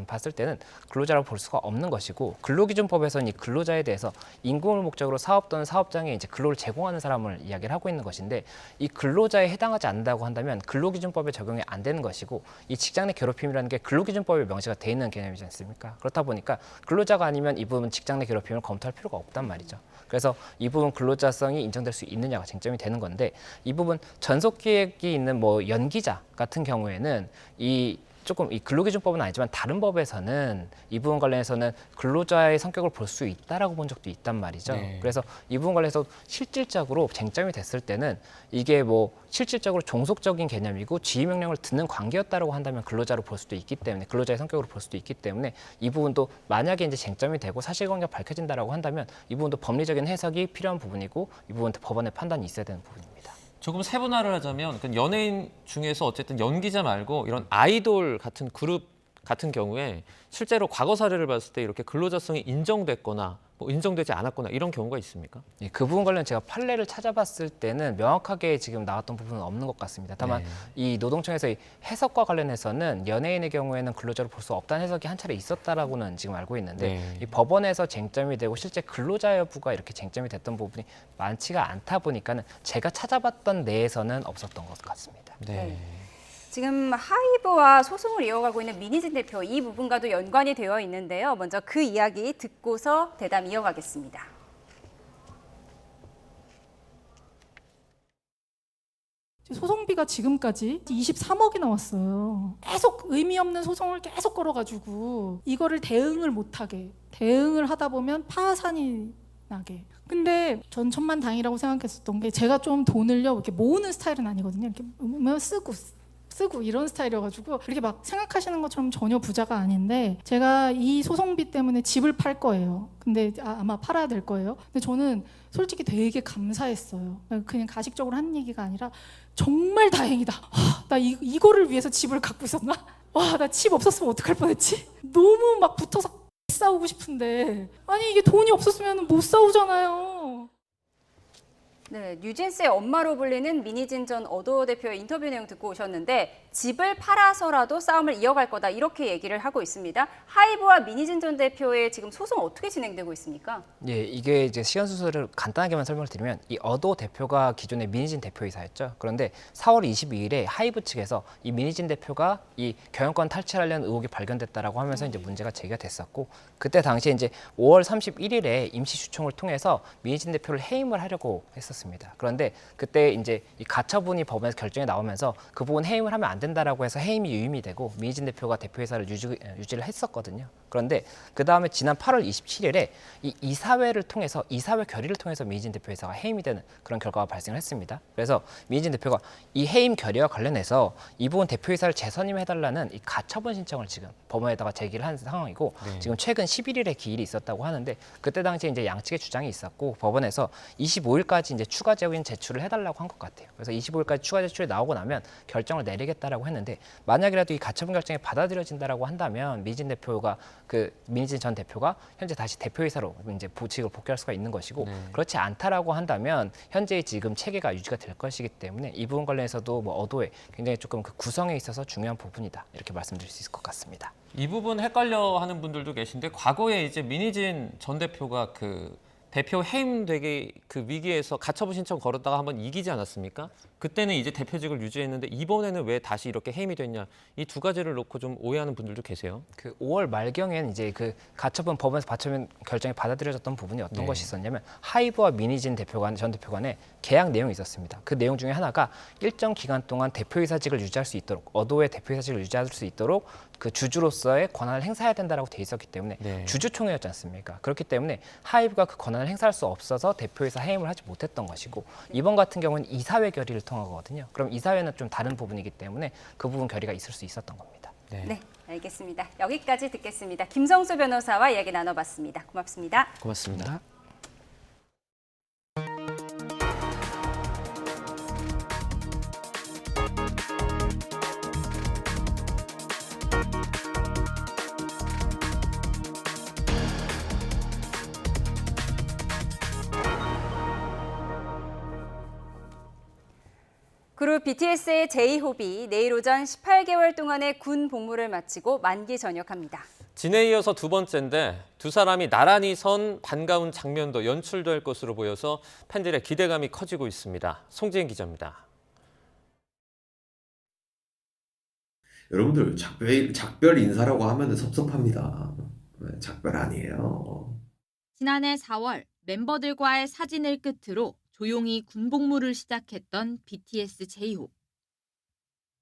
봤을 때는 근로자로 볼 수가 없는 것이고 근로기준법에서는 이 근로자에 대해서 임금을 목적으로 사업 또는 사업장에 이제 근로를 제공하는 사람을 이야기를 하고 있는 것인데 이 근로자에 해당하지 않는다고 한다면 근로기준법에 적용이 안 되는 것이고 이 직장 내 괴롭힘이라는 게 근로기준법에 명시가 돼 있는 개념이지 않습니까? 그렇다 보니까 근로자가 아니면 이 부분 직장 내 괴롭힘을 검토할 필요가 없단 말이죠. 그래서 이 부분 근로자성이 인정될 수 있느냐가 쟁점이 되는 건데 이 부분 전속 계획이 있는 뭐 연기자 같은 경우에는 조금 이 근로기준법은 아니지만 다른 법에서는 이 부분 관련해서는 근로자의 성격을 볼 수 있다라고 본 적도 있단 말이죠. 네. 그래서 이 부분 관련해서 실질적으로 쟁점이 됐을 때는 이게 뭐 실질적으로 종속적인 개념이고 지휘 명령을 듣는 관계였다라고 한다면 근로자로 볼 수도 있기 때문에 근로자의 성격으로 볼 수도 있기 때문에 이 부분도 만약에 이제 쟁점이 되고 사실관계가 밝혀진다라고 한다면 이 부분도 법리적인 해석이 필요한 부분이고 이 부분도 법원의 판단이 있어야 되는 부분입니다. 조금 세분화를 하자면 연예인 중에서 어쨌든 연기자 말고 이런 아이돌 같은 그룹 같은 경우에 실제로 과거 사례를 봤을 때 이렇게 근로자성이 인정됐거나 뭐 인정되지 않았거나 이런 경우가 있습니까? 예, 그 부분 관련 제가 판례를 찾아봤을 때는 명확하게 지금 나왔던 부분은 없는 것 같습니다. 다만 네. 이 노동청에서 이 해석과 관련해서는 연예인의 경우에는 근로자로 볼 수 없다는 해석이 한 차례 있었다라고는 지금 알고 있는데 네. 이 법원에서 쟁점이 되고 실제 근로자 여부가 이렇게 쟁점이 됐던 부분이 많지가 않다 보니까는 제가 찾아봤던 내에서는 없었던 것 같습니다. 네. 지금 하이브와 소송을 이어가고 있는 민희진 대표 이 부분과도 연관이 되어 있는데요. 먼저 그 이야기 듣고서 대담 이어가겠습니다. 소송비가 소송비가 지금까지 23억이 나왔어요. 계속 의미 없는 소송을 계속 걸어가지고 이거를 대응을 하다 보면 파산이 나게. 근데 전 천만다행이라고 생각했었던 게 제가 좀 돈을요 이렇게 모으는 스타일은 아니거든요. 이렇게 모으면 쓰고 이런 스타일이어가지고 그렇게 막 생각하시는 것처럼 전혀 부자가 아닌데 제가 이 소송비 때문에 집을 팔 거예요. 근데 아마 팔아야 될 거예요. 근데 저는 솔직히 되게 감사했어요. 그냥 가식적으로 하는 얘기가 아니라 정말 다행이다. 나 이거를 위해서 집을 갖고 있었나? 와, 나 집 없었으면 어떡할 뻔했지? 너무 막 붙어서 싸우고 싶은데 아니 이게 돈이 없었으면 못 싸우잖아요. 네, 뉴진스의 엄마로 불리는 민희진 전 어도어 대표의 인터뷰 내용 듣고 오셨는데 집을 팔아서라도 싸움을 이어갈 거다 이렇게 얘기를 하고 있습니다. 하이브와 민희진 전 대표의 지금 소송 어떻게 진행되고 있습니까? 예, 이게 이제 시간 순서를 간단하게만 설명을 드리면 이 어도어 대표가 기존의 민희진 대표이사였죠. 그런데 4월 22일에 하이브 측에서 이 민희진 대표가 이 경영권 탈취하려는 의혹이 발견됐다라고 하면서 이제 문제가 제기가 됐었고 그때 당시에 이제 5월 31일에 임시 주총을 통해서 민희진 대표를 해임을 하려고 했었습니다. 그런데 그때 이제 이 가처분이 법원에서 결정이 나오면서 그 부분 해임을 하면 안 된다라고 해서 해임이 유임이 되고 민희진 대표가 대표이사를 유지를 했었거든요. 그런데 그 다음에 지난 8월 27일에 이 이사회 결의를 통해서 민희진 대표이사가 해임이 되는 그런 결과가 발생을 했습니다. 그래서 민희진 대표가 이 해임 결의와 관련해서 이 부분 대표이사를 재선임해달라는 이 가처분 신청을 지금 법원에다가 제기를 한 상황이고 지금 최근 11일에 기일이 있었다고 하는데 그때 당시에 이제 양측의 주장이 있었고 법원에서 25일까지 이제 추가 재원 제출을 해달라고 한 것 같아요. 그래서 25일까지 추가 제출이 나오고 나면 결정을 내리겠다라고 했는데 만약이라도 이 가처분 결정이 받아들여진다라고 한다면 민희진 전 대표가 현재 다시 대표이사로 이제 보직을 복귀할 수가 있는 것이고 그렇지 않다라고 한다면 현재의 지금 체계가 유지가 될 것이기 때문에 이 부분 관련해서도 뭐 어도에 굉장히 조금 그 구성에 있어서 중요한 부분이다 이렇게 말씀드릴 수 있을 것 같습니다. 이 부분 헷갈려하는 분들도 계신데 과거에 이제 민희진 전 대표가 그 대표 해임되기 그 위기에서 가처분 신청 걸었다가 한번 이기지 않았습니까? 그때는 이제 대표직을 유지했는데 이번에는 왜 다시 이렇게 해임이 됐냐? 이 두 가지를 놓고 좀 오해하는 분들도 계세요. 그 5월 말경에는 이제 그 가처분 법원에서 가처분 결정이 받아들여졌던 부분이 어떤 것이 있었냐면 하이브와 민희진 전 대표 간에 계약 내용이 있었습니다. 그 내용 중에 하나가 일정 기간 동안 대표이사직을 유지할 수 있도록 어도의 대표이사직을 유지할 수 있도록 그 주주로서의 권한을 행사해야 된다라고 돼 있었기 때문에 주주총회였지 않습니까? 그렇기 때문에 하이브가 그 권한을 행사할 수 없어서 대표이사 해임을 하지 못했던 것이고 이번 같은 경우는 이사회 결의를 통한 거거든요. 그럼 이사회는 좀 다른 부분이기 때문에 그 부분 결의가 있을 수 있었던 겁니다. 네, 알겠습니다. 여기까지 듣겠습니다. 김성수 변호사와 이야기 나눠봤습니다. 고맙습니다. 고맙습니다. 그룹 BTS의 제이홉이 내일 오전 18개월 동안의 군 복무를 마치고 만기 전역합니다. 진에 이어서 두 번째인데 두 사람이 나란히 선 반가운 장면도 연출될 것으로 보여서 팬들의 기대감이 커지고 있습니다. 송지은 기자입니다. 여러분들 작별 인사라고 하면 섭섭합니다. 작별 아니에요. 지난해 4월 멤버들과의 사진을 끝으로 조용히 군복무를 시작했던 BTS 제이홉.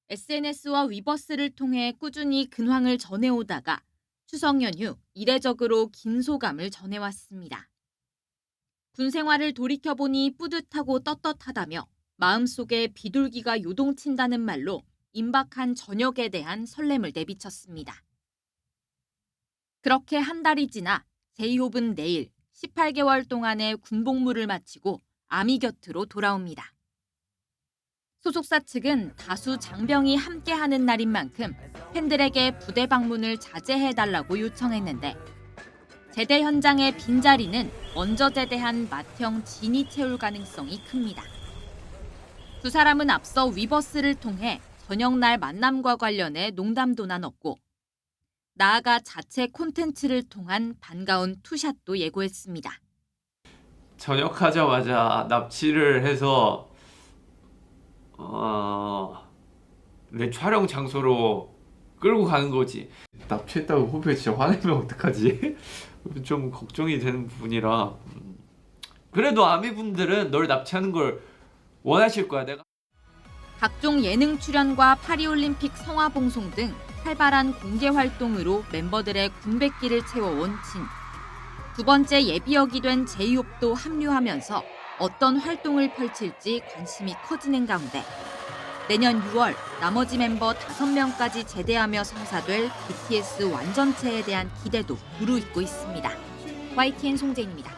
SNS와 위버스를 통해 꾸준히 근황을 전해오다가 추석 연휴 이례적으로 긴 소감을 전해왔습니다. 군 생활을 돌이켜보니 뿌듯하고 떳떳하다며 마음속에 비둘기가 요동친다는 말로 임박한 전역에 대한 설렘을 내비쳤습니다. 그렇게 한 달이 지나 제이홉은 내일 18개월 동안의 군복무를 마치고 아미 곁으로 돌아옵니다. 소속사 측은 다수 장병이 함께하는 날인 만큼 팬들에게 부대 방문을 자제해달라고 요청했는데 제대 현장의 빈자리는 먼저 제대한 맏형 진이 채울 가능성이 큽니다. 두 사람은 앞서 위버스를 통해 저녁날 만남과 관련해 농담도 나눴고 나아가 자체 콘텐츠를 통한 반가운 투샷도 예고했습니다. 전역하자마자 납치를 해서 내 촬영 장소로 끌고 가는 거지. 납치했다고 후배 진짜 화내면 어떡하지? 좀 걱정이 되는 부분이라. 그래도 아미분들은 널 납치하는 걸 원하실 거야. 내가. 각종 예능 출연과 파리올림픽 성화 봉송 등 활발한 공개 활동으로 멤버들의 군백기를 채워온 진. 두 번째 예비역이 된 제이홉도 합류하면서 어떤 활동을 펼칠지 관심이 커지는 가운데 내년 6월 나머지 멤버 5명까지 제대하며 성사될 BTS 완전체에 대한 기대도 무르익고 있습니다. YTN 송재인입니다.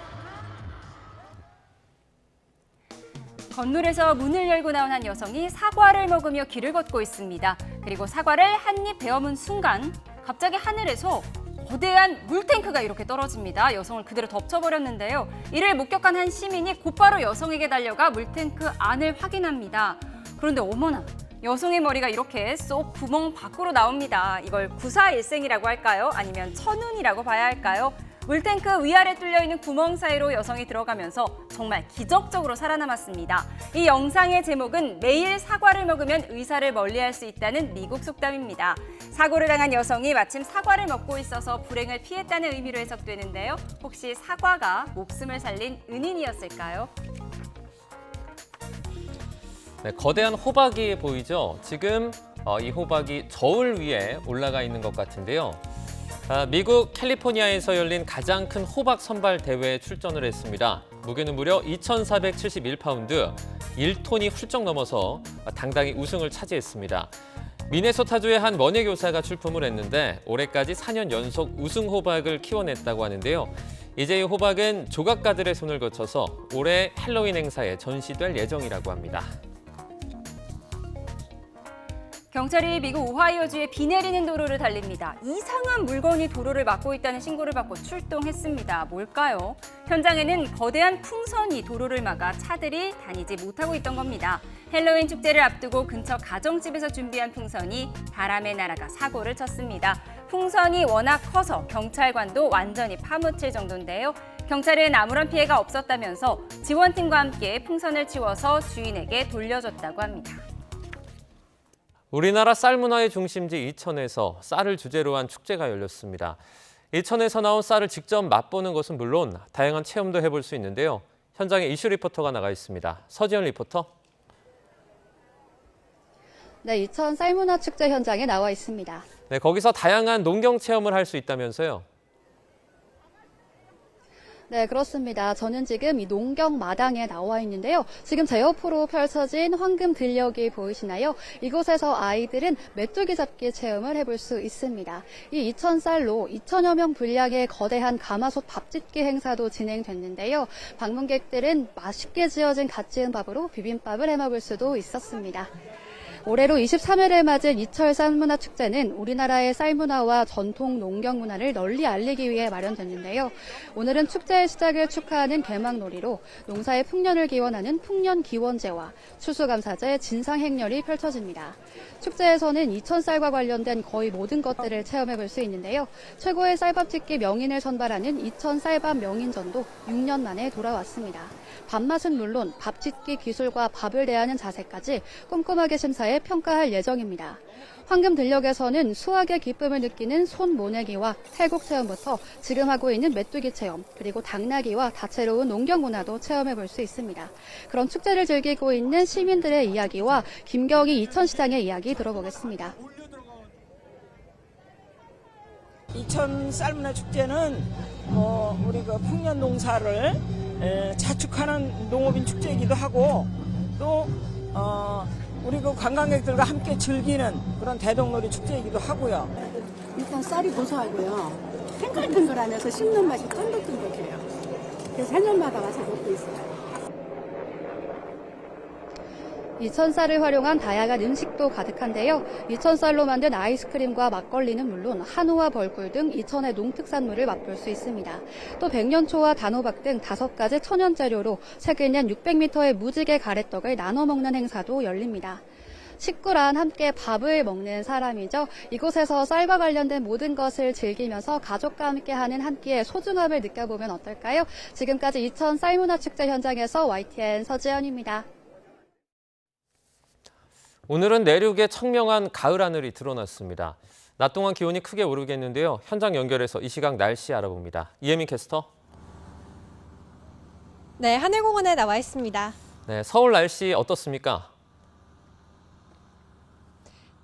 건물에서 문을 열고 나온 한 여성이 사과를 먹으며 길을 걷고 있습니다. 그리고 사과를 한 입 베어문 순간 갑자기 하늘에서 거대한 물탱크가 이렇게 떨어집니다. 여성을 그대로 덮쳐버렸는데요. 이를 목격한 한 시민이 곧바로 여성에게 달려가 물탱크 안을 확인합니다. 그런데 어머나, 여성의 머리가 이렇게 쏙 구멍 밖으로 나옵니다. 이걸 구사일생이라고 할까요? 아니면 천운이라고 봐야 할까요? 물탱크 위아래 뚫려있는 구멍 사이로 여성이 들어가면서 정말 기적적으로 살아남았습니다. 이 영상의 제목은 매일 사과를 먹으면 의사를 멀리할 수 있다는 미국 속담입니다. 사고를 당한 여성이 마침 사과를 먹고 있어서 불행을 피했다는 의미로 해석되는데요. 혹시 사과가 목숨을 살린 은인이었을까요? 네, 거대한 호박이 보이죠? 지금 이 호박이 저울 위에 올라가 있는 것 같은데요. 미국 캘리포니아에서 열린 가장 큰 호박 선발 대회에 출전을 했습니다. 무게는 무려 2,471파운드, 1톤이 훌쩍 넘어서 당당히 우승을 차지했습니다. 미네소타주의 한 원예교사가 출품을 했는데 올해까지 4년 연속 우승 호박을 키워냈다고 하는데요. 이제 이 호박은 조각가들의 손을 거쳐서 올해 헬로윈 행사에 전시될 예정이라고 합니다. 경찰이 미국 오하이오주의 비 내리는 도로를 달립니다. 이상한 물건이 도로를 막고 있다는 신고를 받고 출동했습니다. 뭘까요? 현장에는 거대한 풍선이 도로를 막아 차들이 다니지 못하고 있던 겁니다. 헬로윈 축제를 앞두고 근처 가정집에서 준비한 풍선이 바람에 날아가 사고를 쳤습니다. 풍선이 워낙 커서 경찰관도 완전히 파묻힐 정도인데요. 경찰은 아무런 피해가 없었다면서 지원팀과 함께 풍선을 치워서 주인에게 돌려줬다고 합니다. 우리나라 쌀 문화의 중심지 이천에서 쌀을 주제로 한 축제가 열렸습니다. 이천에서 나온 쌀을 직접 맛보는 것은 물론 다양한 체험도 해볼 수 있는데요. 현장에 이슈 리포터가 나가 있습니다. 서지연 리포터. 네, 이천 쌀문화축제 현장에 나와 있습니다. 네, 거기서 다양한 농경 체험을 할 수 있다면서요? 네, 그렇습니다. 저는 지금 이 농경 마당에 나와 있는데요. 지금 제 옆으로 펼쳐진 황금 들녘이 보이시나요? 이곳에서 아이들은 메뚜기 잡기 체험을 해볼 수 있습니다. 이 이천 쌀로 2천여 명 분량의 거대한 가마솥 밥짓기 행사도 진행됐는데요. 방문객들은 맛있게 지어진 갓 지은 밥으로 비빔밥을 해먹을 수도 있었습니다. 올해로 23회를 맞은 이천 쌀문화축제는 우리나라의 쌀문화와 전통 농경 문화를 널리 알리기 위해 마련됐는데요. 오늘은 축제의 시작을 축하하는 개막놀이로 농사의 풍년을 기원하는 풍년기원제와 추수감사제 진상행렬이 펼쳐집니다. 축제에서는 이천 쌀과 관련된 거의 모든 것들을 체험해볼 수 있는데요. 최고의 쌀밥짓기 명인을 선발하는 이천 쌀밥 명인전도 6년 만에 돌아왔습니다. 밥맛은 물론 밥짓기 기술과 밥을 대하는 자세까지 꼼꼼하게 심사해 평가할 예정입니다. 황금 들녘에서는 수확의 기쁨을 느끼는 손 모내기와 탈곡 체험부터 지금 하고 있는 메뚜기 체험, 그리고 당나귀와 다채로운 농경 문화도 체험해볼 수 있습니다. 그런 축제를 즐기고 있는 시민들의 이야기와 김경희 이천시장의 이야기 들어보겠습니다. 이천 쌀문화축제는 우리 그 풍년 농사를 자축하는 농업인 축제이기도 하고 또 우리 그 관광객들과 함께 즐기는 그런 대동놀이 축제이기도 하고요. 일단 쌀이 고소하고요. 탱글탱글하면서 씹는 맛이 쫀득쫀득해요. 그래서 해년마다 와서 먹고 있어요. 이천 쌀을 활용한 다양한 음식도 가득한데요. 이천 쌀로 만든 아이스크림과 막걸리는 물론 한우와 벌꿀 등 이천의 농특산물을 맛볼 수 있습니다. 또 백년초와 단호박 등 5가지 천연 재료로 색을 낸 600m의 무지개 가래떡을 나눠 먹는 행사도 열립니다. 식구랑 함께 밥을 먹는 사람이죠. 이곳에서 쌀과 관련된 모든 것을 즐기면서 가족과 함께하는 한 끼의 소중함을 느껴보면 어떨까요? 지금까지 이천 쌀문화축제 현장에서 YTN 서지연입니다. 오늘은 내륙에 청명한 가을 하늘이 드러났습니다. 낮 동안 기온이 크게 오르겠는데요. 현장 연결해서 이 시각 날씨 알아봅니다. 이혜민 캐스터. 네, 하늘공원에 나와 있습니다. 네, 서울 날씨 어떻습니까?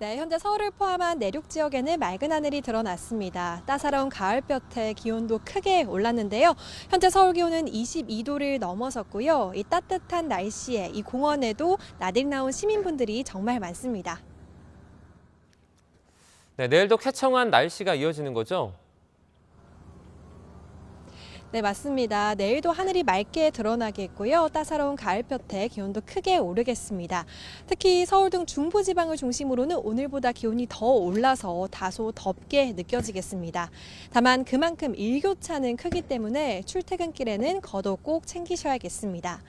네, 현재 서울을 포함한 내륙 지역에는 맑은 하늘이 드러났습니다. 따사로운 가을볕에 기온도 크게 올랐는데요. 현재 서울 기온은 22도를 넘어섰고요. 이 따뜻한 날씨에 이 공원에도 나들 나온 시민분들이 정말 많습니다. 네, 내일도 쾌청한 날씨가 이어지는 거죠? 네, 맞습니다. 내일도 하늘이 맑게 드러나겠고요. 따사로운 가을볕에 기온도 크게 오르겠습니다. 특히 서울 등 중부지방을 중심으로는 오늘보다 기온이 더 올라서 다소 덥게 느껴지겠습니다. 다만 그만큼 일교차는 크기 때문에 출퇴근길에는 겉옷 꼭 챙기셔야겠습니다.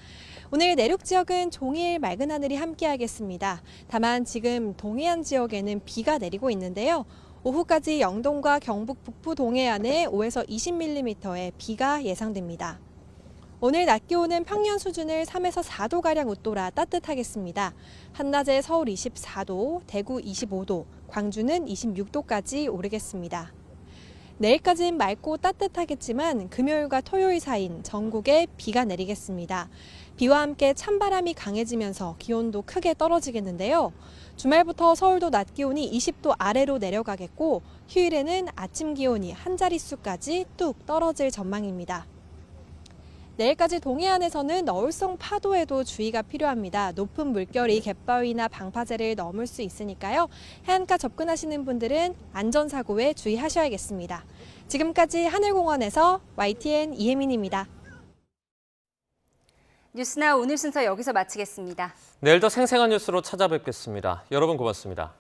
오늘 내륙 지역은 종일 맑은 하늘이 함께하겠습니다. 다만 지금 동해안 지역에는 비가 내리고 있는데요. 오후까지 영동과 경북 북부 동해안에 5에서 20mm의 비가 예상됩니다. 오늘 낮 기온은 평년 수준을 3에서 4도가량 웃돌아 따뜻하겠습니다. 한낮에 서울 24도, 대구 25도, 광주는 26도까지 오르겠습니다. 내일까지는 맑고 따뜻하겠지만 금요일과 토요일 사이인 전국에 비가 내리겠습니다. 비와 함께 찬바람이 강해지면서 기온도 크게 떨어지겠는데요. 주말부터 서울도 낮 기온이 20도 아래로 내려가겠고 휴일에는 아침 기온이 한 자릿수까지 뚝 떨어질 전망입니다. 내일까지 동해안에서는 너울성 파도에도 주의가 필요합니다. 높은 물결이 갯바위나 방파제를 넘을 수 있으니까요. 해안가 접근하시는 분들은 안전사고에 주의하셔야겠습니다. 지금까지 하늘공원에서 YTN 이혜민입니다. 뉴스나 오늘 순서 여기서 마치겠습니다. 내일 더 생생한 뉴스로 찾아뵙겠습니다. 여러분 고맙습니다.